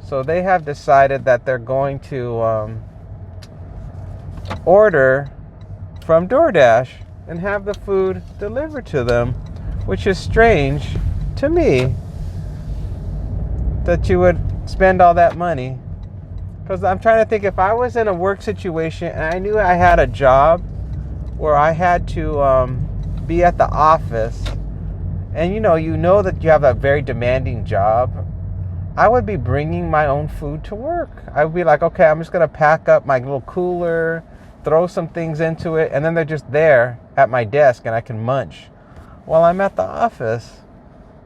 So they have decided that they're going to order from DoorDash and have the food delivered to them, which is strange to me that you would spend all that money. Because I'm trying to think, if I was in a work situation and I knew I had a job where I had to be at the office, and you know that you have a very demanding job, I would be bringing my own food to work. I would be like, okay, I'm just going to pack up my little cooler, throw some things into it, and then they're just there at my desk and I can munch while I'm at the office.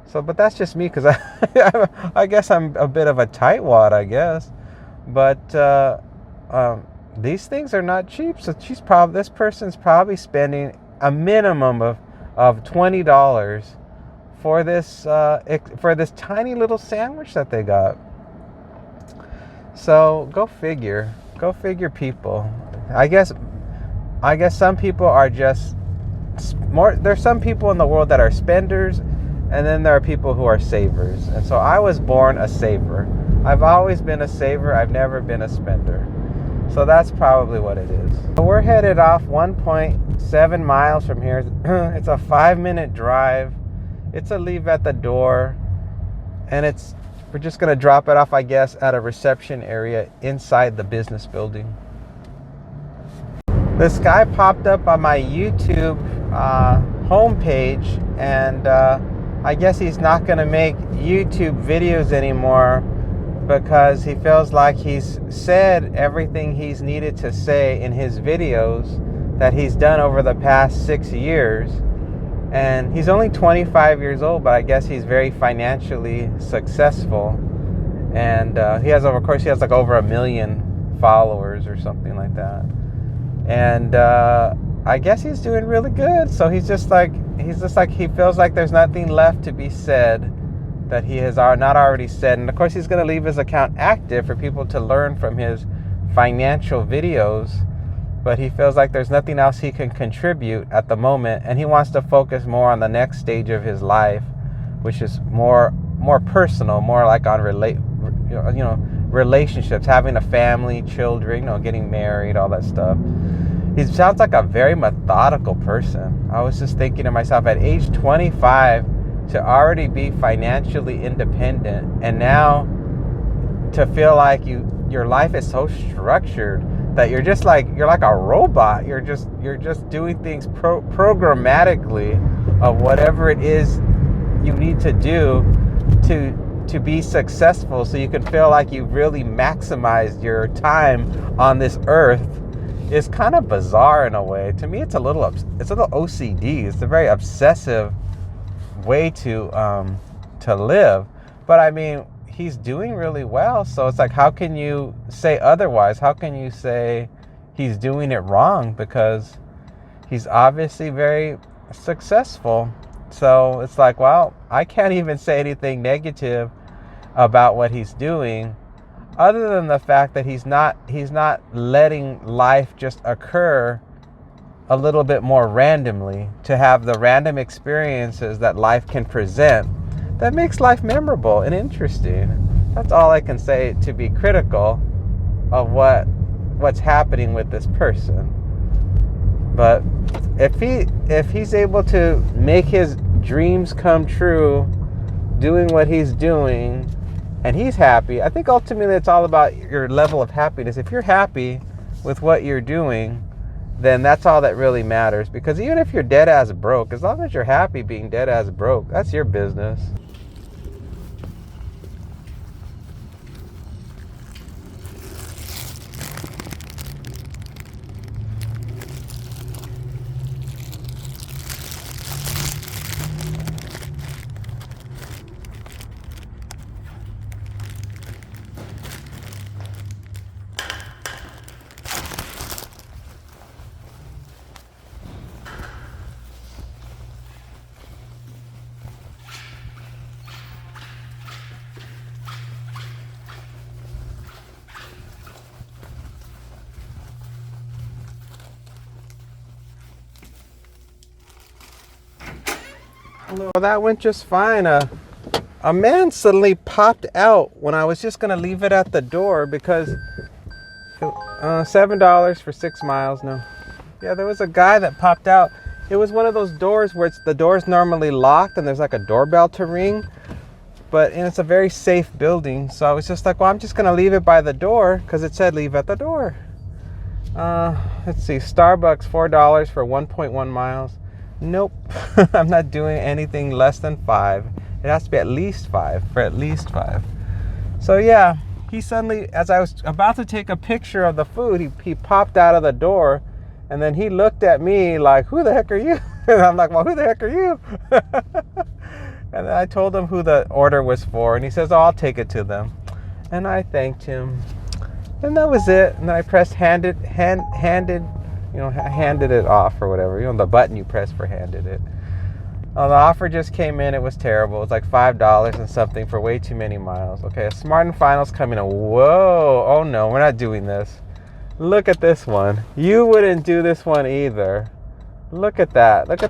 So, but that's just me, because I guess I'm a bit of a tightwad, I guess. But these things are not cheap. So this person's probably spending a minimum of $20 for this tiny little sandwich that they got. So go figure people. I guess some people are just more. There's some people in the world that are spenders, and then there are people who are savers. And so I was born a saver. I've always been a saver. I've never been a spender. So that's probably what it is. So we're headed off 1.7 miles from here. It's a 5-minute drive. It's a leave at the door. And we're just going to drop it off, I guess, at a reception area inside the business building. This guy popped up on my YouTube homepage, and I guess he's not going to make YouTube videos anymore because he feels like he's said everything he's needed to say in his videos that he's done over the past 6 years. And he's only 25 years old, but I guess he's very financially successful. And he has over 1 million followers or something like that. And I guess he's doing really good. So he feels like there's nothing left to be said that he has not already said. And of course, he's going to leave his account active for people to learn from his financial videos. But he feels like there's nothing else he can contribute at the moment, and he wants to focus more on the next stage of his life, which is more personal, more like on relationships, having a family, children, getting married, all that stuff. He sounds like a very methodical person. I was just thinking to myself, at age 25, to already be financially independent, and now to feel like your life is so structured that you're like a robot. You're just doing things programmatically of whatever it is you need to do to be successful, so you can feel like you've really maximized your time on this earth. Is kind of bizarre in a way. To me, it's a little OCD. It's a very obsessive way to live. But I mean, he's doing really well. So it's like, how can you say otherwise? How can you say he's doing it wrong? Because he's obviously very successful. So it's like, well, I can't even say anything negative about what he's doing, other than the fact that he's not letting life just occur a little bit more randomly, to have the random experiences that life can present that makes life memorable and interesting. That's all I can say to be critical of what's happening with this person. But if he's able to make his dreams come true doing what he's doing, and he's happy, I think ultimately it's all about your level of happiness. If you're happy with what you're doing, then that's all that really matters. Because even if you're dead ass broke, as long as you're happy being dead ass broke, that's your business. Well, that went just fine. A man suddenly popped out when I was just going to leave it at the door because $7 for 6 miles. No. Yeah, there was a guy that popped out. It was one of those doors where the door's normally locked and there's like a doorbell to ring. And it's a very safe building. So I was just like, well, I'm just going to leave it by the door because it said leave at the door. Let's see. Starbucks, $4 for 1.1 miles. Nope. I'm not doing anything less than 5. It has to be at least 5 for at least 5. So yeah, he suddenly, as I was about to take a picture of the food, he popped out of the door, and then he looked at me like, who the heck are you? And I'm like, well, who the heck are you? And then I told him who the order was for, and he says, oh, I'll take it to them. And I thanked him. And that was it. And then I pressed handed it off or whatever. The button you press for handed it. The offer just came in. It was terrible. It was like $5 and something for way too many miles. Okay, a Smart & Final's coming in. Whoa. Oh no, we're not doing this. Look at this one. You wouldn't do this one either. Look at that. Look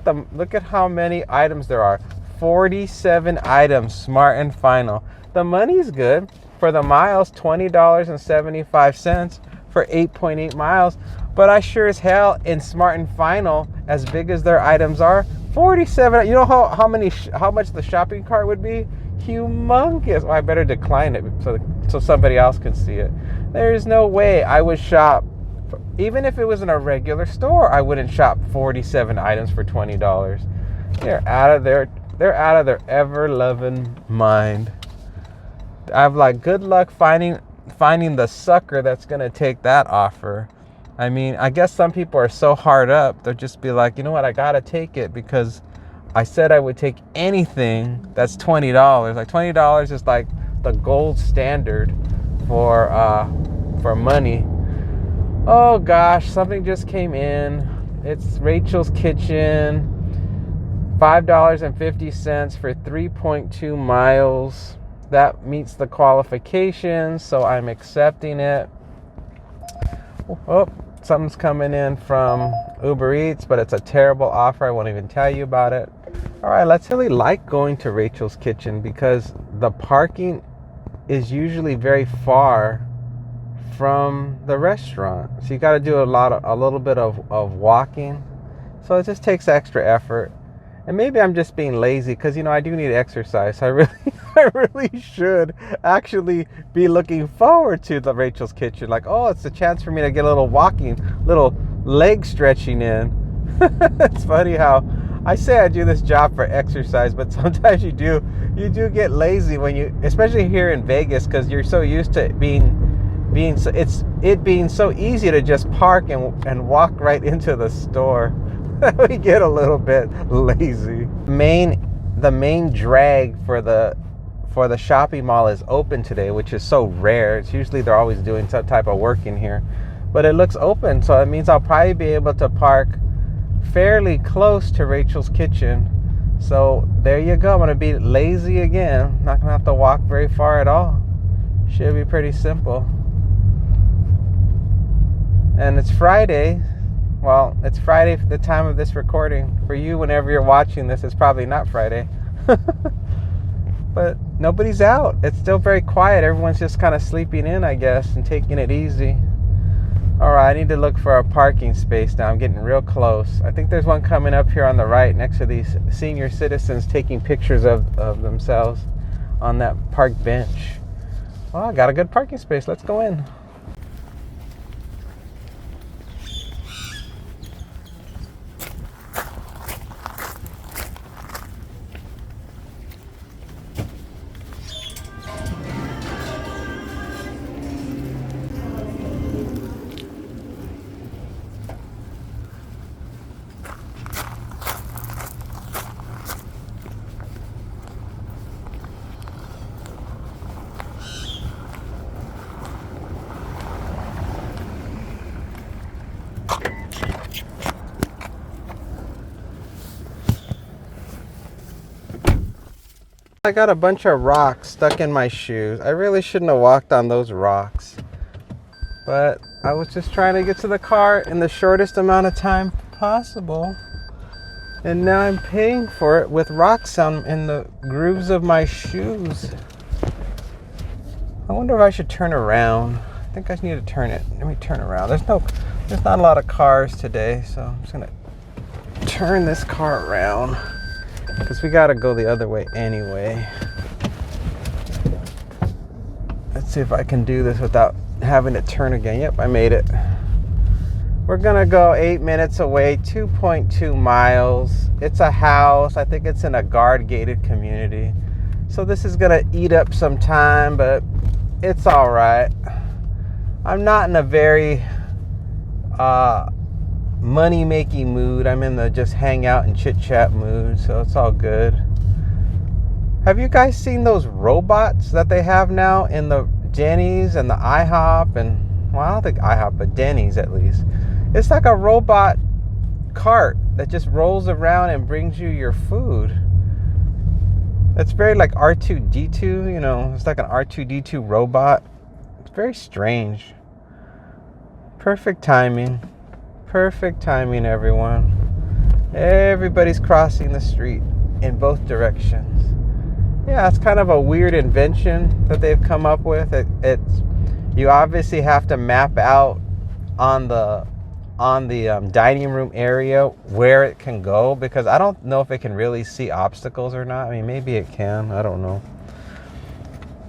at how many items there are. 47 items, Smart & Final. The money's good. For the miles, $20.75 for 8.8 miles. But I sure as hell in Smart & Final, as big as their items are, 47. You know how much the shopping cart would be? Humongous. Oh, I better decline it so somebody else can see it. There's no way I would shop, even if it was in a regular store, I wouldn't shop 47 items for $20. They're out of their ever-loving mind. I've like, good luck finding the sucker that's gonna take that offer. I mean, I guess some people are so hard up, they'll just be like, you know what, I gotta take it because I said I would take anything that's $20. Like $20 is like the gold standard for money. Oh gosh, something just came in. It's Rachel's Kitchen. $5.50 for 3.2 miles. That meets the qualifications, so I'm accepting it. Oh, something's coming in from UberEats, but it's a terrible offer. I won't even tell you about it. All right, let's really like going to Rachel's Kitchen because the parking is usually very far from the restaurant. So you got to do a little bit of walking. So it just takes extra effort. And maybe I'm just being lazy because, I do need exercise. I I really should actually be looking forward to the Rachel's Kitchen. Like, oh, it's a chance for me to get a little walking, little leg stretching in. It's funny how I say I do this job for exercise, but sometimes you do get lazy when you, especially here in Vegas, because you're so used to it being so easy to just park and walk right into the store. We get a little bit lazy. The main drag for the shopping mall is open today, which is so rare. It's usually they're always doing some type of work in here, but it looks open, so it means I'll probably be able to park fairly close to Rachel's Kitchen. So there you go. I'm gonna be lazy again. Not gonna have to walk very far at all. Should be pretty simple. And it's Friday. Well, it's Friday for the time of this recording. For you, whenever you're watching this, it's probably not Friday. But nobody's out. It's still very quiet. Everyone's just kind of sleeping in, I guess, and taking it easy. All right, I need to look for a parking space now. I'm getting real close. I think there's one coming up here on the right next to these senior citizens taking pictures of themselves on that park bench. Oh, I got a good parking space. Let's go in. I got a bunch of rocks stuck in my shoes. I really shouldn't have walked on those rocks, but I was just trying to get to the car in the shortest amount of time possible, and now I'm paying for it with rocks in the grooves of my shoes. I wonder if I should turn around. I think I need to turn it. Let me turn around. There's not a lot of cars today, so I'm just gonna turn this car around, because we gotta go the other way anyway. Let's see if I can do this without having to turn again. Yep, I made it. We're gonna go 8 minutes away, 2.2 miles. It's a house. I think it's in a guard-gated community. So this is gonna eat up some time, but it's all right. I'm not in a very money-making mood. I'm in the just hang out and chit-chat mood, so it's all good. Have you guys seen those robots that they have now in the Denny's and the IHOP? And, well, I don't think IHOP, but Denny's at least. It's like a robot cart that just rolls around and brings you your food. It's very like R2-D2, you know, it's like an R2-D2 robot. It's very strange. Perfect timing. Perfect timing, everyone. Everybody's crossing the street in both directions. Yeah, it's kind of a weird invention that they've come up with. You obviously have to map out on the dining room area where it can go, because I don't know if it can really see obstacles or not. I mean, maybe it can. I don't know.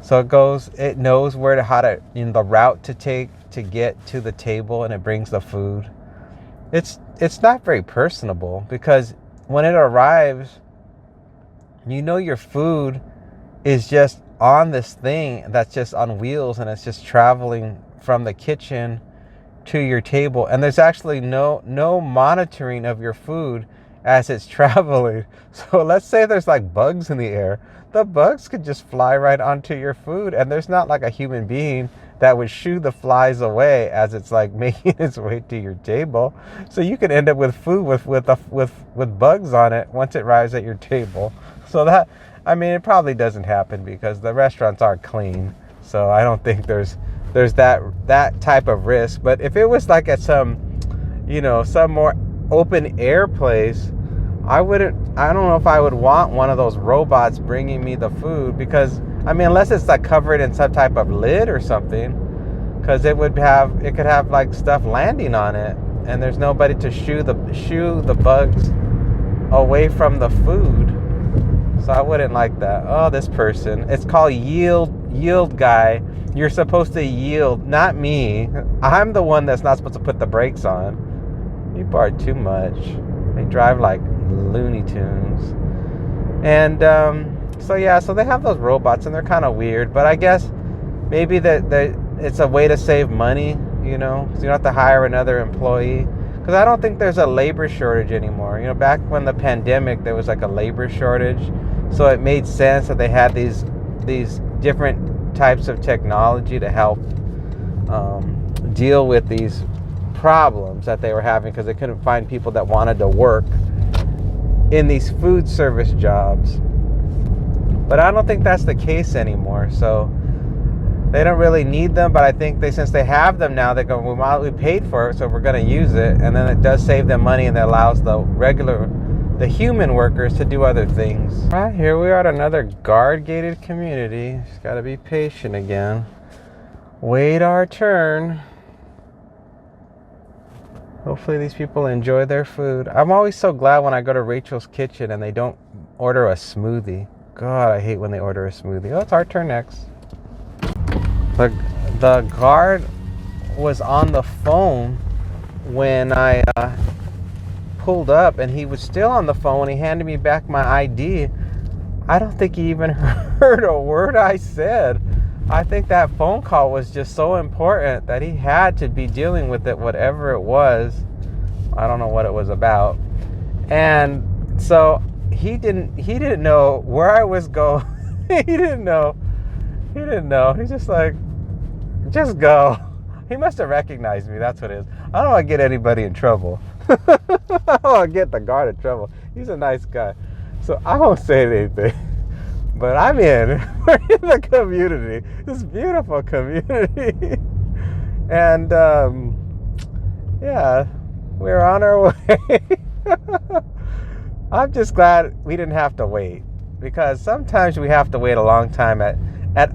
So it knows the route to take to get to the table, and it brings the food. It's not very personable, because when it arrives, you know your food is just on this thing that's just on wheels, and it's just traveling from the kitchen to your table, and there's actually no monitoring of your food as it's traveling. So let's say there's like bugs in the air. The bugs could just fly right onto your food, and there's not like a human being that would shoo the flies away as it's like making its way to your table. So you could end up with food with bugs on it once it arrives at your table. So that, I mean, it probably doesn't happen because the restaurants are clean. So I don't think there's that type of risk. But if it was like at some more open air place, I don't know if I would want one of those robots bringing me the food, because I mean, unless it's like covered in some type of lid or something, because it could have like stuff landing on it, and there's nobody to shoo the bugs away from the food. So So I wouldn't like that. Oh, this person. It's called yield guy. You're supposed to yield, not me. I'm the one that's not supposed to put the brakes on. People are too much. They drive like Looney Tunes. And so they have those robots, and they're kind of weird. But I guess maybe that it's a way to save money, you know, so you don't have to hire another employee. Because I don't think there's a labor shortage anymore. You know, back when the pandemic, there was like a labor shortage. So it made sense that they had these different types of technology to help deal with these problems that they were having, because they couldn't find people that wanted to work in these food service jobs. But I don't think that's the case anymore. So they don't really need them, but I think since they have them now, they go, we paid for it, so we're going to use it. And then it does save them money, and it allows the human workers to do other things. All right, here we are at another guard-gated community. Just got to be patient again. Wait our turn. Hopefully these people enjoy their food. I'm always so glad when I go to Rachel's Kitchen and they don't order a smoothie. God, I hate when they order a smoothie. Oh, it's our turn next. The guard was on the phone when I pulled up, and he was still on the phone when he handed me back my ID. I don't think he even heard a word I said. I think that phone call was just so important that he had to be dealing with it, whatever it was. I don't know what it was about. And so he didn't know where I was going. He didn't know. He's just like, just go. He must have recognized me. That's what it is. I don't want to get anybody in trouble. I don't want to get the guard in trouble. He's a nice guy. So I won't say anything. But we're in the community. This beautiful community. And we're on our way. I'm just glad we didn't have to wait, because sometimes we have to wait a long time at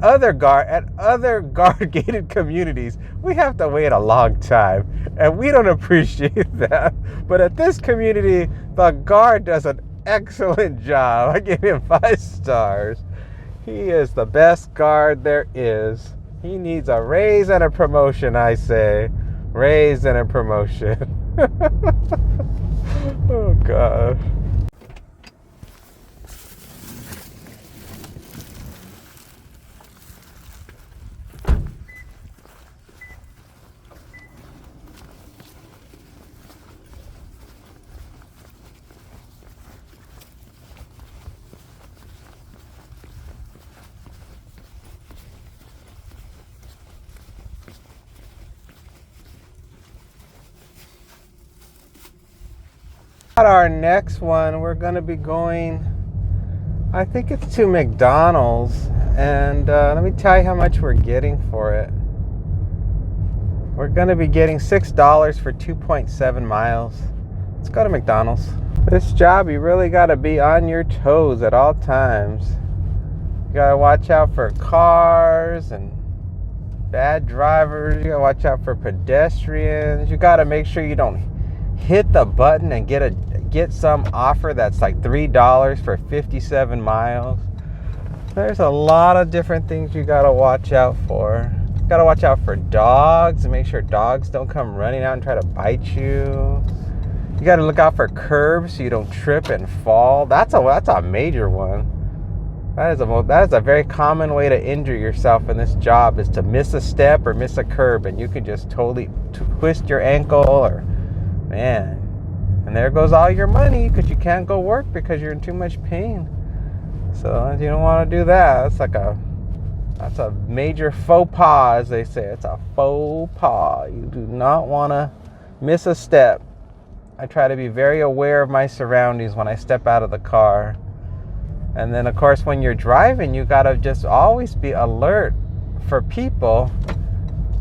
other guard-gated communities. We have to wait a long time, and we don't appreciate that. But at this community, the guard does an excellent job. I give him 5 stars. He is the best guard there is. He needs a raise and a promotion, I say. Raise and a promotion. Oh, God. At our next one, we're going to be going, I think it's to McDonald's, and let me tell you how much we're getting for it. We're going to be getting $6 for 2.7 miles. Let's go to McDonald's. This job, you really got to be on your toes at all times. You got to watch out for cars and bad drivers. You got to watch out for pedestrians. You got to make sure you don't hit the button and get some offer that's like $3 for 57 miles. There's a lot of different things you gotta watch out for. You gotta watch out for dogs and make sure dogs don't come running out and try to bite you. You gotta look out for curbs so you don't trip and fall. That's a major one. That is a very common way to injure yourself in this job, is to miss a step or miss a curb, and you can just totally twist your ankle, or man, and there goes all your money, because you can't go work because you're in too much pain. So you don't want to do that. That's a major faux pas, as they say. It's a faux pas. You do not want to miss a step. I try to be very aware of my surroundings when I step out of the car. And then, of course, when you're driving, you got to just always be alert for people,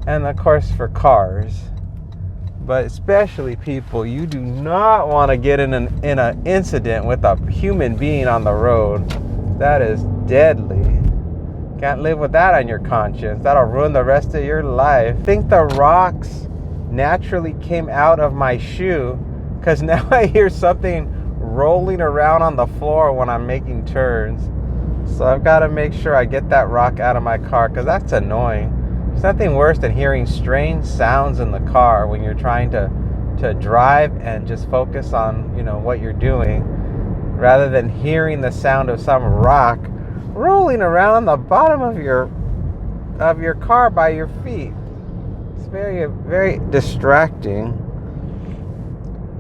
and, of course, for cars. But especially people. You do not want to get in an incident with a human being on the road. That is deadly. Can't live with that on your conscience. That'll ruin the rest of your life. I think the rocks naturally came out of my shoe, because now I hear something rolling around on the floor when I'm making turns. So I've got to make sure I get that rock out of my car, because that's annoying. There's nothing worse than hearing strange sounds in the car when you're trying to drive and just focus on, what you're doing, rather than hearing the sound of some rock rolling around on the bottom of your car by your feet. It's very, very distracting.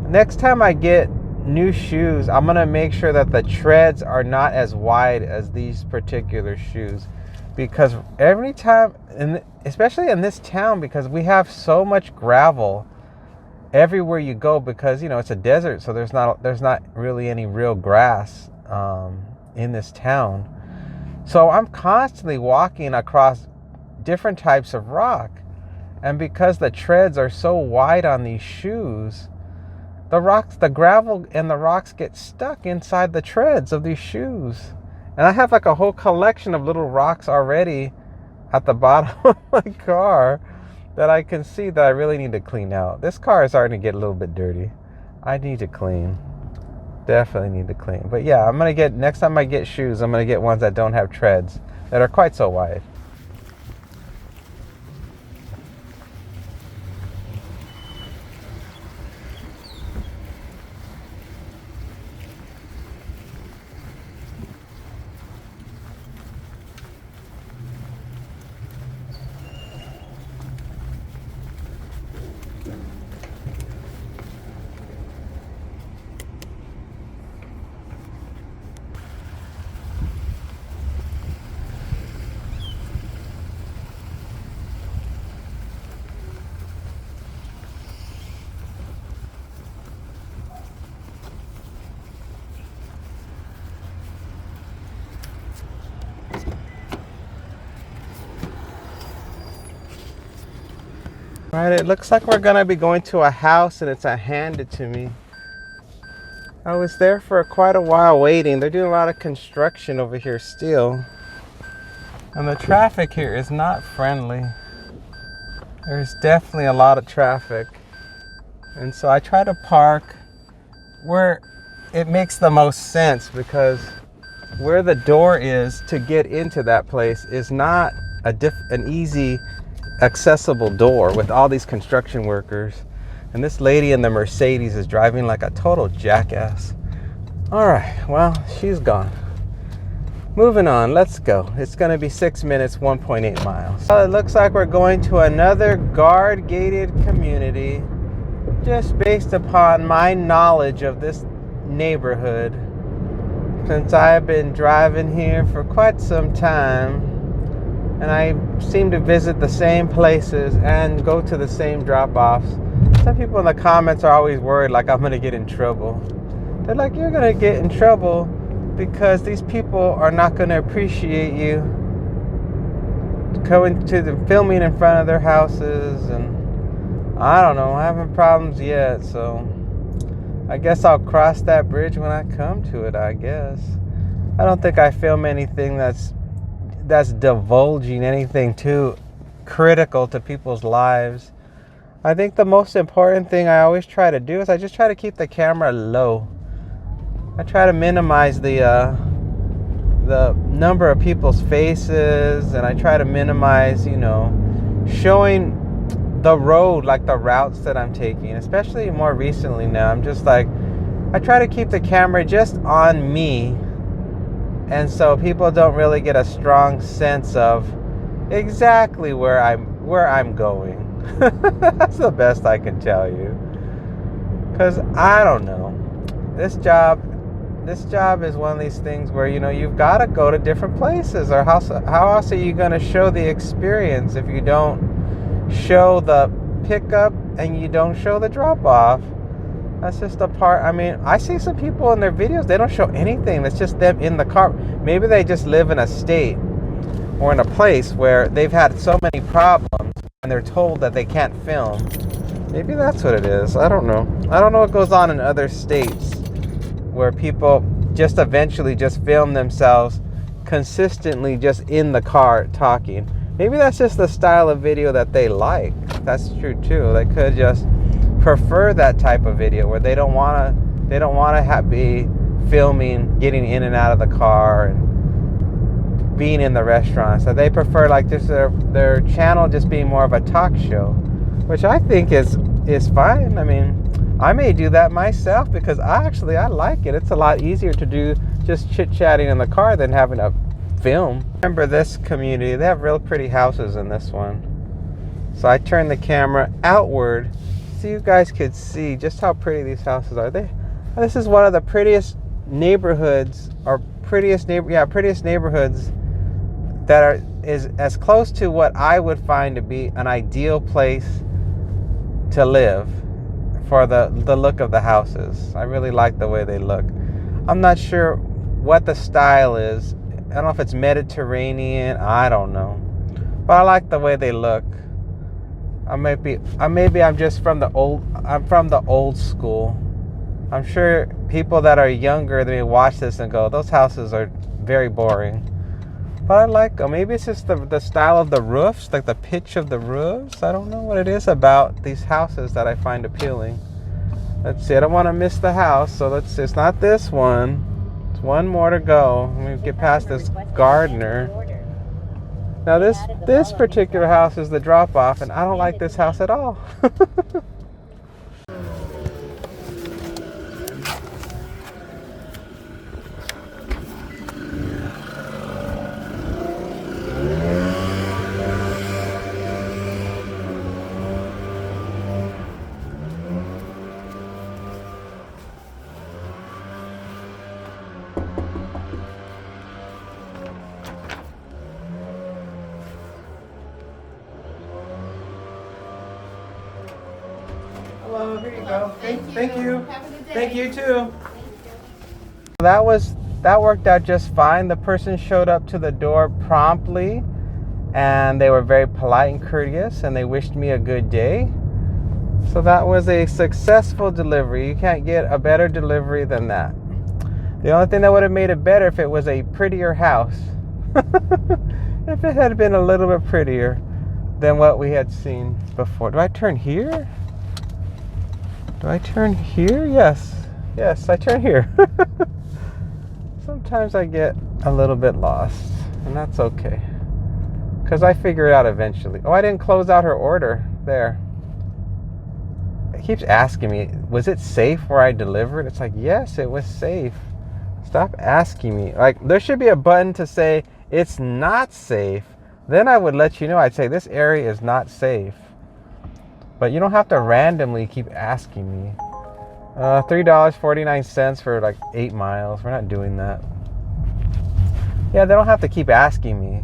Next time I get new shoes, I'm going to make sure that the treads are not as wide as these particular shoes, because every time, especially in this town, because we have so much gravel everywhere you go, because it's a desert, so there's not really any real grass in this town. So I'm constantly walking across different types of rock, and because the treads are so wide on these shoes, the gravel and the rocks get stuck inside the treads of these shoes. And I have like a whole collection of little rocks already at the bottom of my car that I can see that I really need to clean out. This car is starting to get a little bit dirty. I need to clean. Definitely need to clean. But yeah, next time I get shoes, I'm going to get ones that don't have treads, that are quite so wide. Right, it looks like we're gonna be going to a house, and it's handed to me. I was there for quite a while waiting. They're doing a lot of construction over here still. And the traffic here is not friendly. There's definitely a lot of traffic. And so I try to park where it makes the most sense, because where the door is to get into that place is not an easy accessible door with all these construction workers. And this lady in the Mercedes is driving like a total jackass. All right, well, she's gone. Moving on, let's go. It's gonna be 6 minutes, 1.8 miles. Well, it looks like we're going to another guard-gated community, just based upon my knowledge of this neighborhood, since I've been driving here for quite some time. And I seem to visit the same places and go to the same drop-offs. Some people in the comments are always worried like I'm going to get in trouble. They're like, you're going to get in trouble because these people are not going to appreciate you coming to the filming in front of their houses. And I don't know, I'm having problems yet. So I guess I'll cross that bridge when I come to it, I guess. I don't think I film anything that's divulging anything too critical to people's lives. I think the most important thing I always try to do is I just try to keep the camera low. I try to minimize the number of people's faces, and I try to minimize, showing the road, like the routes that I'm taking, especially more recently now. I'm just like, I try to keep the camera just on me. And so people don't really get a strong sense of exactly where I'm going. That's the best I can tell you. Because I don't know. This job is one of these things where, you've got to go to different places. Or how else are you going to show the experience if you don't show the pickup and you don't show the drop-off? That's just a part. I mean, I see some people in their videos, they don't show anything. That's just them in the car. Maybe they just live in a state or in a place where they've had so many problems and they're told that they can't film. Maybe that's what it is. I don't know. I don't know what goes on in other states where people just eventually just film themselves consistently just in the car talking. Maybe that's just the style of video that they like. That's true too. They could just prefer that type of video where they don't want to They don't want to be filming, getting in and out of the car, and being in the restaurant. So they prefer like just their channel just being more of a talk show, which I think is fine. I mean, I may do that myself because I like it. It's a lot easier to do just chit-chatting in the car than having to film. Remember this community, they have real pretty houses in this one. So I turned the camera outward so you guys could see just how pretty these houses are. This is one of the prettiest neighborhoods, or prettiest neighborhoods that is as close to what I would find to be an ideal place to live for the look of the houses. I really like the way they look. I'm not sure what the style is. I don't know if it's Mediterranean. I don't know, but I like the way they look. Maybe I'm just from the old. I'm from the old school. I'm sure people that are younger, they watch this and go, "Those houses are very boring." But I like them. Maybe it's just the style of the roofs, like the pitch of the roofs. I don't know what it is about these houses that I find appealing. Let's see. I don't want to miss the house, so let's see. It's not this one. It's one more to go. Let me get past this gardener. Now this particular house is the drop-off, and I don't like this house at all. Hello, here you go. Thank you. Have a good day. Thank you too. That worked out just fine. The person showed up to the door promptly, and they were very polite and courteous, and they wished me a good day. So that was a successful delivery. You can't get a better delivery than that. The only thing that would have made it better if it was a prettier house. If it had been a little bit prettier than what we had seen before. Do I turn here? Do I turn here? Yes, I turn here. Sometimes I get a little bit lost, and that's okay, because I figure it out eventually. Oh, I didn't close out her order there. It keeps asking me, was it safe where I delivered? It's like, yes, it was safe. Stop asking me. Like, there should be a button to say it's not safe. Then I would let you know. I'd say this area is not safe. But you don't have to randomly keep asking me. $3.49 for like 8 miles. We're not doing that. Yeah, they don't have to keep asking me,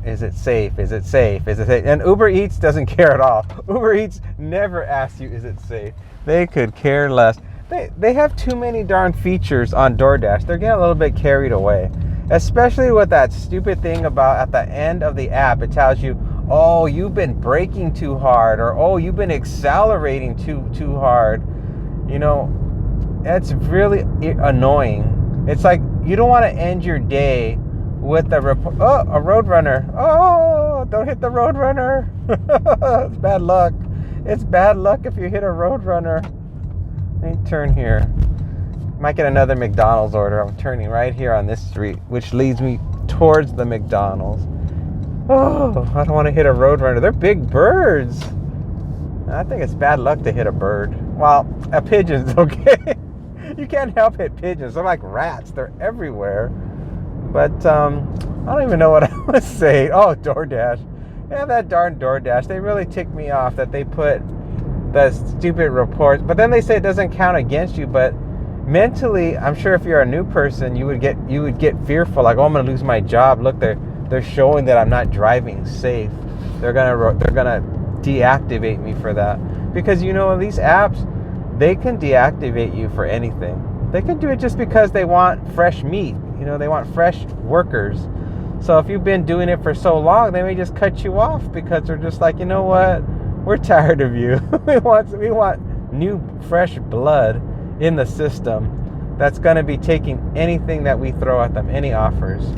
is it safe? Is it safe? Is it safe? And UberEats doesn't care at all. UberEats never asks you, is it safe? They could care less. They have too many darn features on DoorDash. They're getting a little bit carried away. Especially with that stupid thing about at the end of the app, it tells you, oh, you've been braking too hard, or oh, you've been accelerating too hard. You know, it's really annoying. It's like you don't want to end your day with a report. Oh, a roadrunner. Oh, don't hit the roadrunner. It's bad luck. It's bad luck if you hit a roadrunner. Let me turn here. Might get another McDonald's order. I'm turning right here on this street, which leads me towards the McDonald's. Oh, I don't want to hit a roadrunner. They're big birds. I think it's bad luck to hit a bird. Well, a pigeon's okay. You can't help hit pigeons. They're like rats. They're everywhere. But I don't even know what I was saying. Oh, DoorDash. Yeah, that darn DoorDash. They really ticked me off that they put the stupid reports. But then they say it doesn't count against you. But mentally, I'm sure if you're a new person, you would get fearful. Like, oh, I'm going to lose my job. Look, they're showing that I'm not driving safe. They're gonna deactivate me for that, because you know these apps, they can deactivate you for anything. They can do it just because they want fresh meat. You know, they want fresh workers. So if you've been doing it for so long, they may just cut you off because they're just like, you know what, we're tired of you. we want new fresh blood in the system that's going to be taking anything that we throw at them, any offers.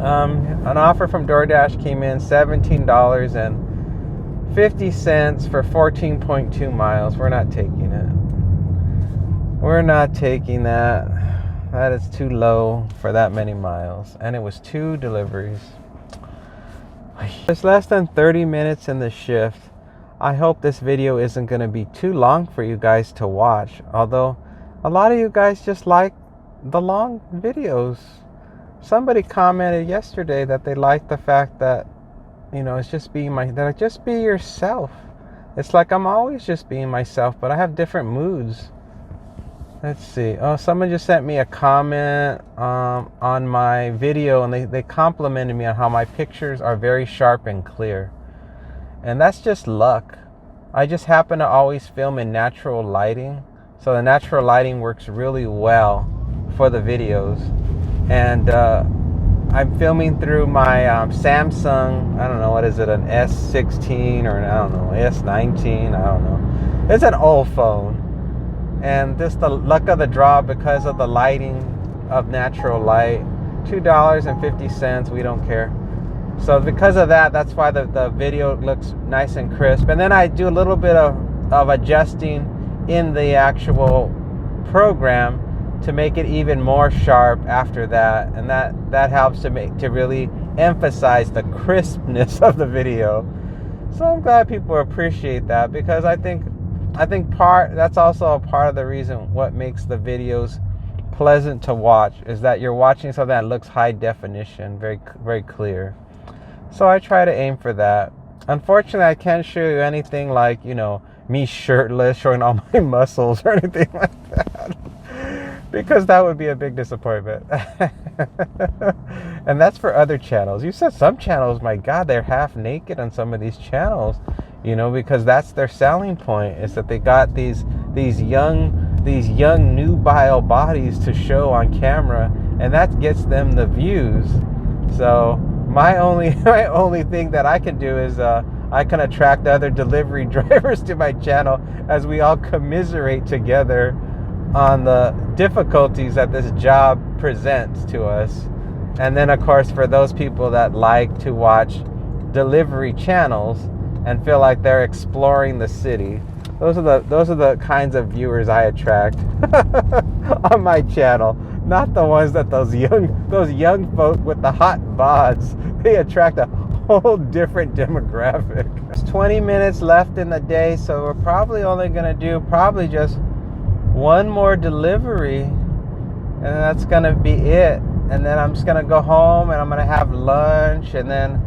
An offer from DoorDash came in, $17.50 for 14.2 miles. We're not taking it. We're not taking that. That is too low for that many miles. And it was 2 deliveries. It's less than 30 minutes in the shift. I hope this video isn't going to be too long for you guys to watch. Although a lot of you guys just like the long videos. Somebody commented yesterday that they liked the fact that, you know, it's just just be yourself. It's like I'm always just being myself, but I have different moods. Let's see. Oh, someone just sent me a comment on my video, and they complimented me on how my pictures are very sharp and clear. And that's just luck. I just happen to always film in natural lighting. So the natural lighting works really well for the videos. And I'm filming through my Samsung, I don't know, what is it, an S16 or I don't know, S19, I don't know. It's an old phone. And just the luck of the draw because of the lighting of natural light. $2.50, we don't care. So because of that, that's why the video looks nice and crisp. And then I do a little bit of adjusting in the actual program to make it even more sharp after that. And that helps to really emphasize the crispness of the video. So I'm glad people appreciate that, because I think that's also a part of the reason what makes the videos pleasant to watch is that you're watching something that looks high definition, very, very clear. So I try to aim for that. Unfortunately, I can't show you anything like, you know, me shirtless, showing all my muscles or anything like that, because that would be a big disappointment. And that's for other channels. You said some channels, my God, they're half naked on some of these channels, you know, because that's their selling point, is that they got these young nubile bodies to show on camera, and that gets them the views. So my only thing that I can do is I can attract other delivery drivers to my channel as we all commiserate together on the difficulties that this job presents to us. And then, of course, for those people that like to watch delivery channels and feel like they're exploring the city, those are the kinds of viewers I attract on my channel. Not the ones that those young folk with the hot bods. They attract a whole different demographic. There's 20 minutes left in the day, so we're probably only gonna do just one more delivery, and that's gonna be it. And then I'm just gonna go home and I'm gonna have lunch, and then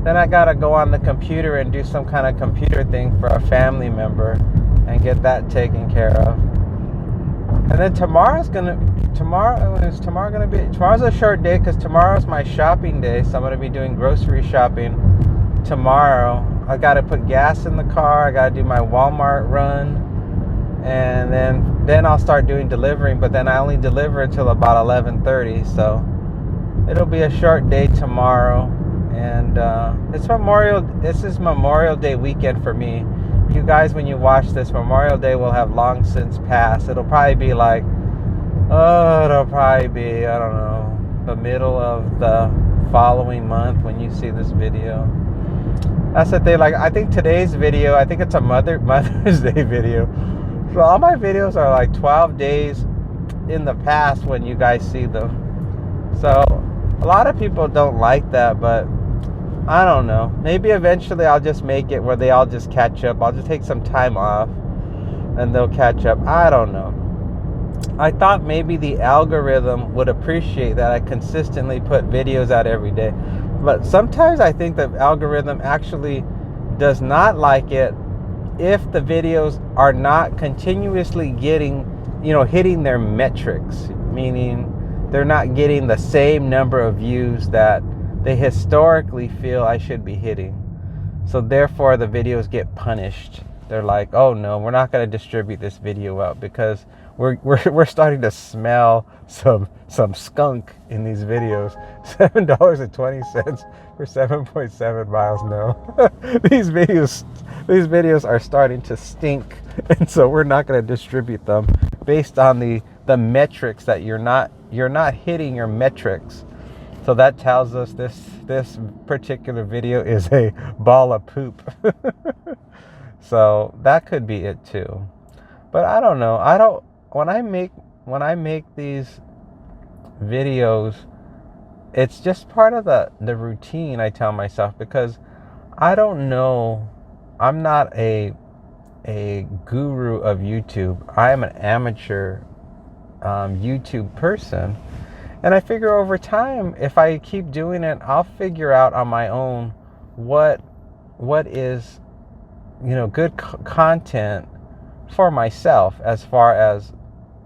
I gotta go on the computer and do some kind of computer thing for a family member and get that taken care of. And then tomorrow's a short day, because tomorrow's my shopping day, so I'm gonna be doing grocery shopping tomorrow. I gotta put gas in the car, I gotta do my Walmart run, and then I'll start doing delivering, but then I only deliver until about 11:30, so it'll be a short day tomorrow. And this is Memorial Day weekend for me. You guys, when you watch this, Memorial Day will have long since passed. It'll probably be I don't know, the middle of the following month when you see this video. That's the thing. Like, I think today's video, I think it's a Mother's Day video. So all my videos are like 12 days in the past when you guys see them. So a lot of people don't like that, but I don't know. Maybe eventually I'll just make it where they all just catch up. I'll just take some time off and they'll catch up. I don't know. I thought maybe the algorithm would appreciate that I consistently put videos out every day. But sometimes I think the algorithm actually does not like it if the videos are not continuously hitting their metrics, meaning they're not getting the same number of views that they historically feel I should be hitting. So therefore the videos get punished. They're like, oh no, we're not going to distribute this video out because we're starting to smell some skunk in these videos. $7.20 for 7.7 miles. No, these videos are starting to stink, and so we're not going to distribute them based on the metrics that you're not hitting your metrics. So that tells us this particular video is a ball of poop. So that could be it too. But I don't know. when I make these videos, it's just part of the routine, I tell myself, because I don't know, I'm not a guru of YouTube. I am an amateur YouTube person, and I figure over time, if I keep doing it, I'll figure out on my own what is, good content for myself, as far as,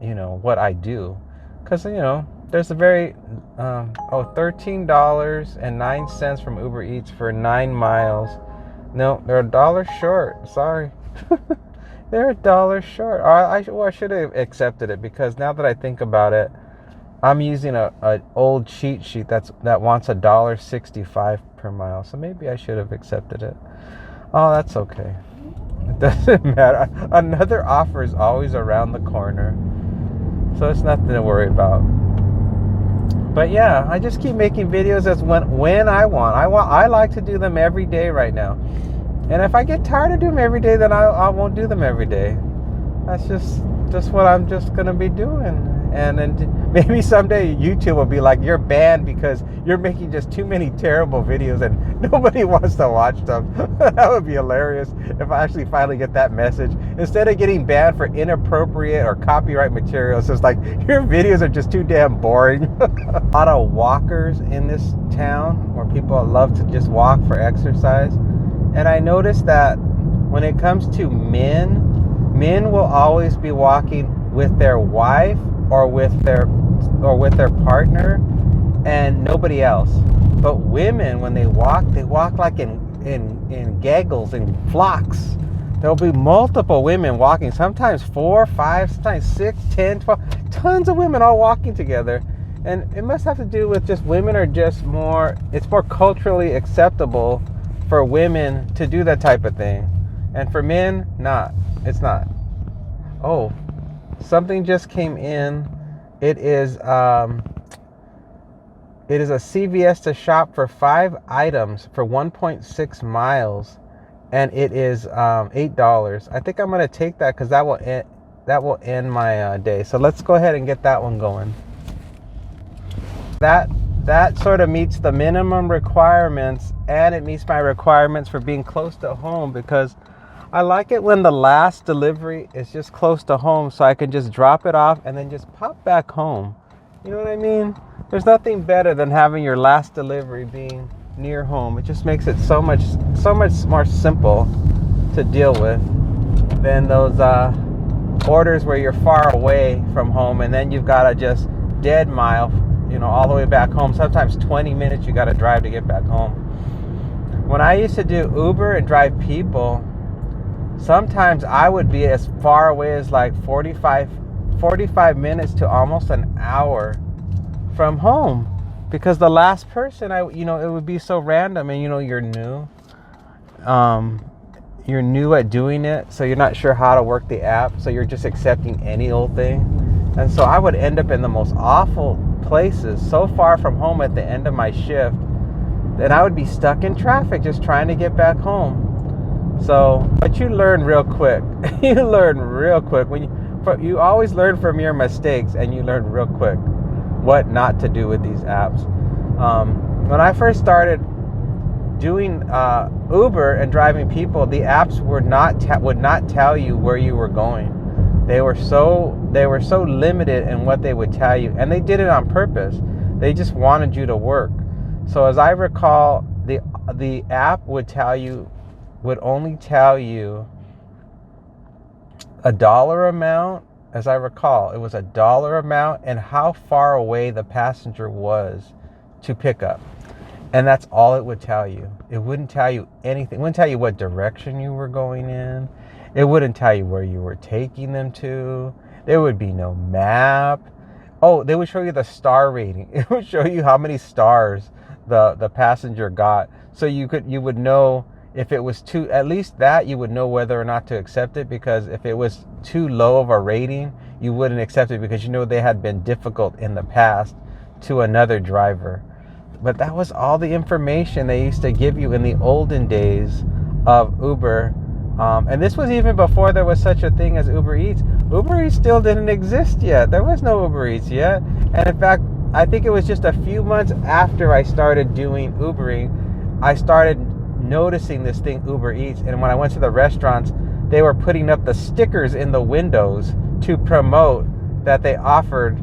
what I do. Because, there's a very $13.09 from UberEats for 9 miles. No, they're $1 short. Sorry. They're $1 short. I should have accepted it, because now that I think about it, I'm using an old cheat sheet that wants $1.65 per mile. So maybe I should have accepted it. Oh, that's okay. It doesn't matter. Another offer is always around the corner, so it's nothing to worry about. But yeah, I just keep making videos as when I want. I like to do them every day right now. And if I get tired of doing them every day, then I won't do them every day. That's just what I'm just gonna be doing. And then maybe someday YouTube will be like, you're banned because you're making just too many terrible videos and nobody wants to watch them. That would be hilarious if I actually finally get that message. Instead of getting banned for inappropriate or copyright materials, it's like, your videos are just too damn boring. A lot of walkers in this town, where people love to just walk for exercise. And I noticed that when it comes to men will always be walking with their wife or with their partner and nobody else. But women, when they walk like in gaggles, in flocks. There'll be multiple women walking, sometimes 4, 5, sometimes 6, 10, 12, tons of women all walking together. And it must have to do with just women are just more, it's more culturally acceptable for women to do that type of thing. And for men, not. It's not. Oh, something just came in. It is a CVS to shop for 5 items for 1.6 miles, and it is $8. I think I'm gonna take that, because that will end my day. So let's go ahead and get that one going. That sort of meets the minimum requirements, and it meets my requirements for being close to home, because I like it when the last delivery is just close to home, so I can just drop it off and then just pop back home. You know what I mean? There's nothing better than having your last delivery being near home. It just makes it so much more simple to deal with than those orders where you're far away from home, and then you've got to just dead mile, all the way back home. Sometimes 20 minutes you got to drive to get back home. When I used to do Uber and drive people, sometimes I would be as far away as like 45 minutes to almost an hour from home, because the last person it would be so random, and you're new at doing it, so you're not sure how to work the app, so you're just accepting any old thing. And so I would end up in the most awful places, so far from home at the end of my shift, that I would be stuck in traffic just trying to get back home. So, but you learn real quick. You learn real quick. You always learn from your mistakes, and you learn real quick what not to do with these apps. When I first started doing Uber and driving people, the apps would not tell you where you were going. They were so limited in what they would tell you, and they did it on purpose. They just wanted you to work. So as I recall, the app would only tell you a dollar amount. As I recall, it was a dollar amount and how far away the passenger was to pick up. And that's all it would tell you. It wouldn't tell you anything. It wouldn't tell you what direction you were going in. It wouldn't tell you where you were taking them to. There would be no map. Oh, they would show you the star rating. It would show you how many stars the passenger got. So you would know if it was too, at least that you would know whether or not to accept it, because if it was too low of a rating, you wouldn't accept it, because they had been difficult in the past to another driver. But that was all the information they used to give you in the olden days of Uber And this was even before there was such a thing as Uber Eats. Uber Eats still didn't exist yet. There was no Uber Eats yet. And in fact, I think it was just a few months after I started doing Ubering, I started noticing this thing, Uber Eats. And when I went to the restaurants, they were putting up the stickers in the windows to promote that they offered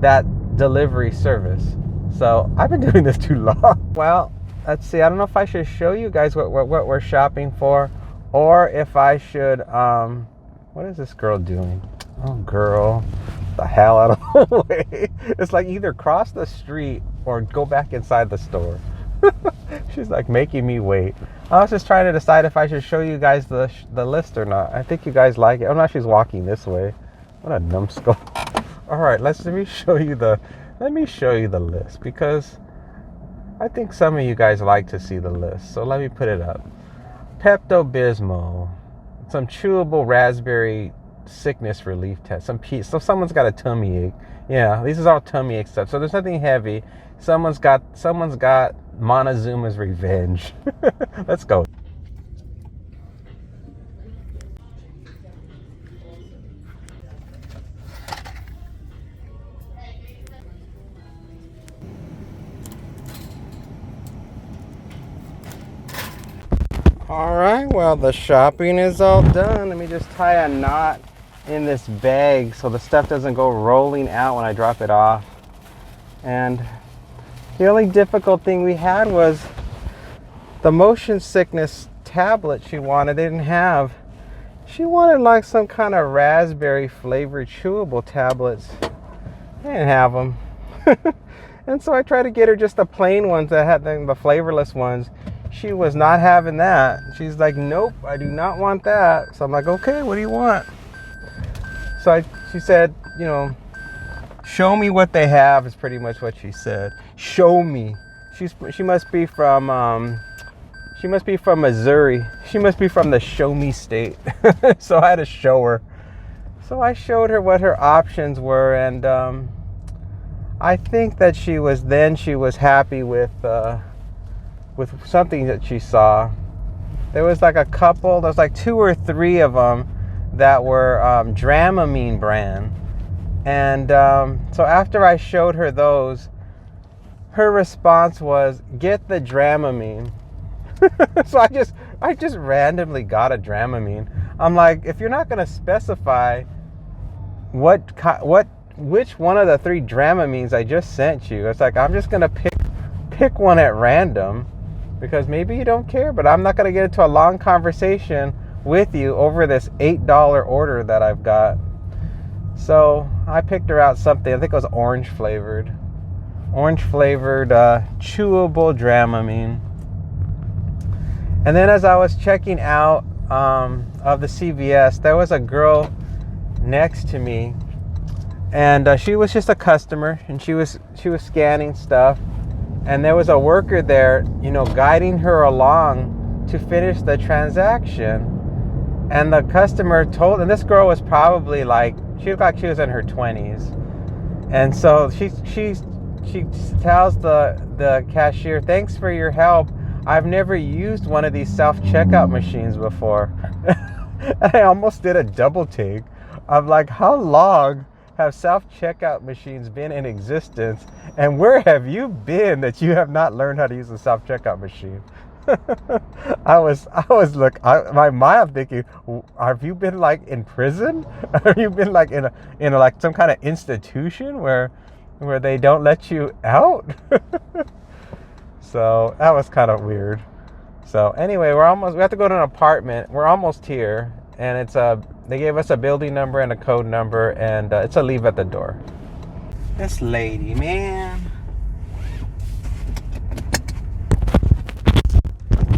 that delivery service. So I've been doing this too long. Well, let's see. I don't know if I should show you guys what we're shopping for, or if I should, what is this girl doing? Oh, girl, the hell out of the way. It's like either cross the street or go back inside the store. She's like making me wait. I was just trying to decide if I should show you guys the list or not. I think you guys like it. Oh no, she's walking this way. What a numbskull. All right, let me show you the list, because I think some of you guys like to see the list. So let me put it up. Pepto-Bismol, some chewable raspberry sickness relief test, so someone's got a tummy ache. Yeah, these is all tummy ache stuff. So there's nothing heavy. Someone's got Montezuma's Revenge. Let's go. All right, well, the shopping is all done. Let me just tie a knot in this bag so the stuff doesn't go rolling out when I drop it off. And the only difficult thing we had was the motion sickness tablet she wanted. They didn't have. She wanted like some kind of raspberry flavored chewable tablets. They didn't have them. And so I tried to get her just the plain ones that had the flavorless ones. She was not having that. She's like, nope, I do not want that. So I'm like, okay, what do you want? So she said, you know, show me what they have is pretty much what she said. Show me. She must be from Missouri. She must be from the show me state. So I had to show her. So I showed her what her options were, and I think that she was happy with something that she saw. There was like a couple, there's like 2 or 3 of them that were Dramamine brand. And so after I showed her those, her response was, get the Dramamine. So I just randomly got a Dramamine. I'm like, if you're not going to specify which one of the 3 Dramamines I just sent you, it's like I'm just going to pick one at random, because maybe you don't care, but I'm not going to get into a long conversation with you over this $8 order that I've got. So I picked her out something, I think it was orange flavored chewable Dramamine. And then as I was checking out of the CVS, there was a girl next to me, and she was just a customer, and she was scanning stuff, and there was a worker there, you know, guiding her along to finish the transaction. And the customer and this girl was probably like, she looked like she was in her 20s. And so she tells the cashier, thanks for your help. I've never used one of these self-checkout machines before. I almost did a double take. I'm like, how long have self-checkout machines been in existence? And where have you been that you have not learned how to use a self-checkout machine? My mind, I'm thinking, have you been like in prison? Have you been like in a like some kind of institution where they don't let you out? So that was kind of weird. So anyway, we have to go to an apartment. We're almost here, and they gave us a building number and a code number, and it's a leave at the door. This lady, man.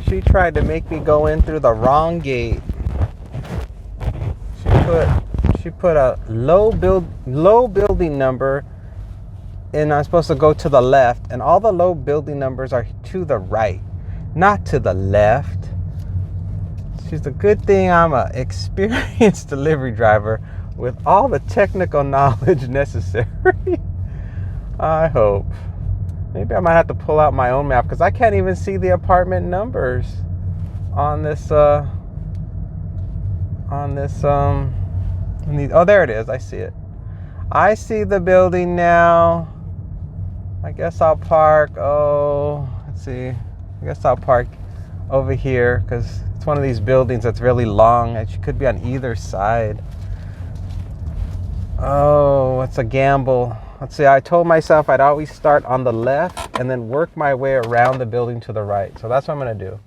She tried to make me go in through the wrong gate. She put a low building number, and I'm supposed to go to the left, and all the low building numbers are to the right, not to the left. She's a good thing I'm an experienced delivery driver with all the technical knowledge necessary. I hope. Maybe I might have to pull out my own map, because I can't even see the apartment numbers on this on this oh, there it is. I see it. I see the building now. I guess I'll park. Oh, let's see. I guess I'll park over here because it's one of these buildings that's really long. It could be on either side. Oh, it's a gamble. Let's see. I told myself I'd always start on the left and then work my way around the building to the right. So that's what I'm going to do.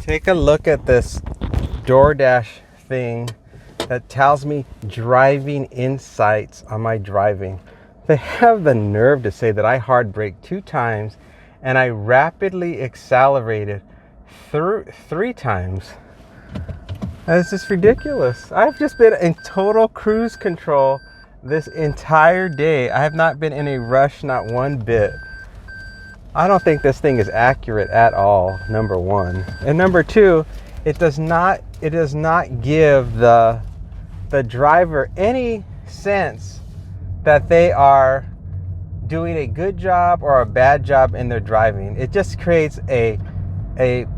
Take a look at this DoorDash thing that tells me driving insights on my driving. They have the nerve to say that I hard braked 2 times and I rapidly accelerated through 3 times. This is ridiculous. I've just been in total cruise control this entire day. I have not been in a rush, not one bit. I don't think this thing is accurate at all, number one. And number two, it does not give the driver any sense that they are doing a good job or a bad job in their driving. It just creates a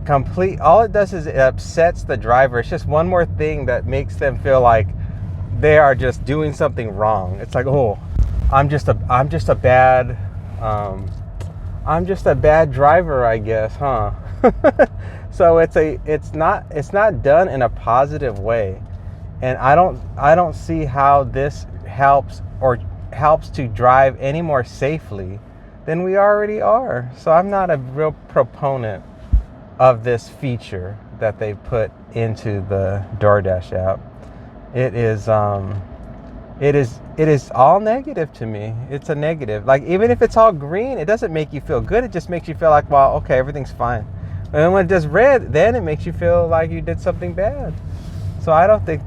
complete, all it does is it upsets the driver. It's just one more thing that makes them feel like they are just doing something wrong. It's like, oh, I'm just a bad driver, I guess, huh? So it's not done in a positive way, and I don't see how this helps to drive any more safely than we already are. So I'm not a real proponent of this feature that they put into the DoorDash app. It is all negative to me. It's a negative. Like, even if it's all green, it doesn't make you feel good. It just makes you feel like, well, okay, everything's fine. And then when it does red, then it makes you feel like you did something bad. So I don't think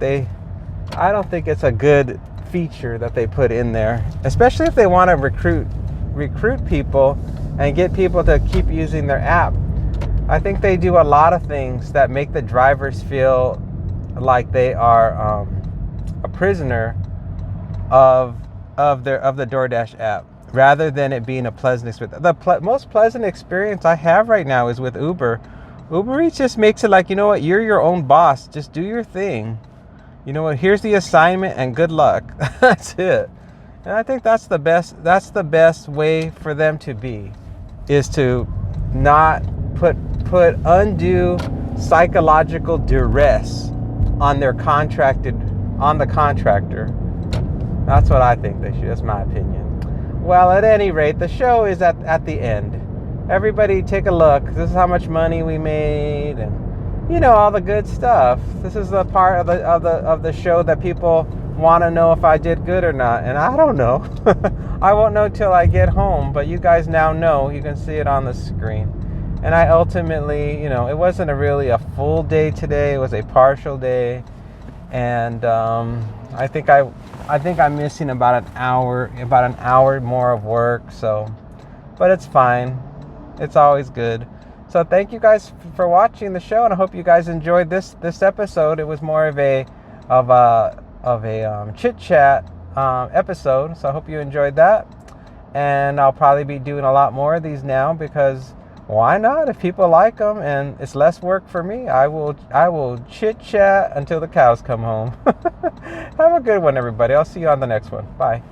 it's a good feature that they put in there, especially if they want to recruit people and get people to keep using their app. I think they do a lot of things that make the drivers feel like they are a prisoner of the DoorDash app, rather than it being a pleasant experience. The most pleasant experience I have right now is with Uber. UberEats just makes it like, you know what, you're your own boss. Just do your thing. You know what, here's the assignment and good luck. That's it. And I think that's the best way for them to be, is to not put undue psychological duress on the contractor. That's what I think they should. That's my opinion. Well, at any rate, the show is at the end. Everybody take a look. This is how much money we made, and you know, all the good stuff. This is the part of the show that people want to know if I did good or not, and I don't know. I won't know till I get home, but you guys now know. You can see it on the screen. And I ultimately, you know, it wasn't really a full day today. It was a partial day, and I think I'm missing about an hour more of work. So, but it's fine. It's always good. So thank you guys for watching the show, and I hope you guys enjoyed this episode. It was more of a chit chat episode. So I hope you enjoyed that, and I'll probably be doing a lot more of these now, because why not? If people like them and it's less work for me, I will chit chat until the cows come home. Have a good one, everybody. I'll see you on the next one. Bye.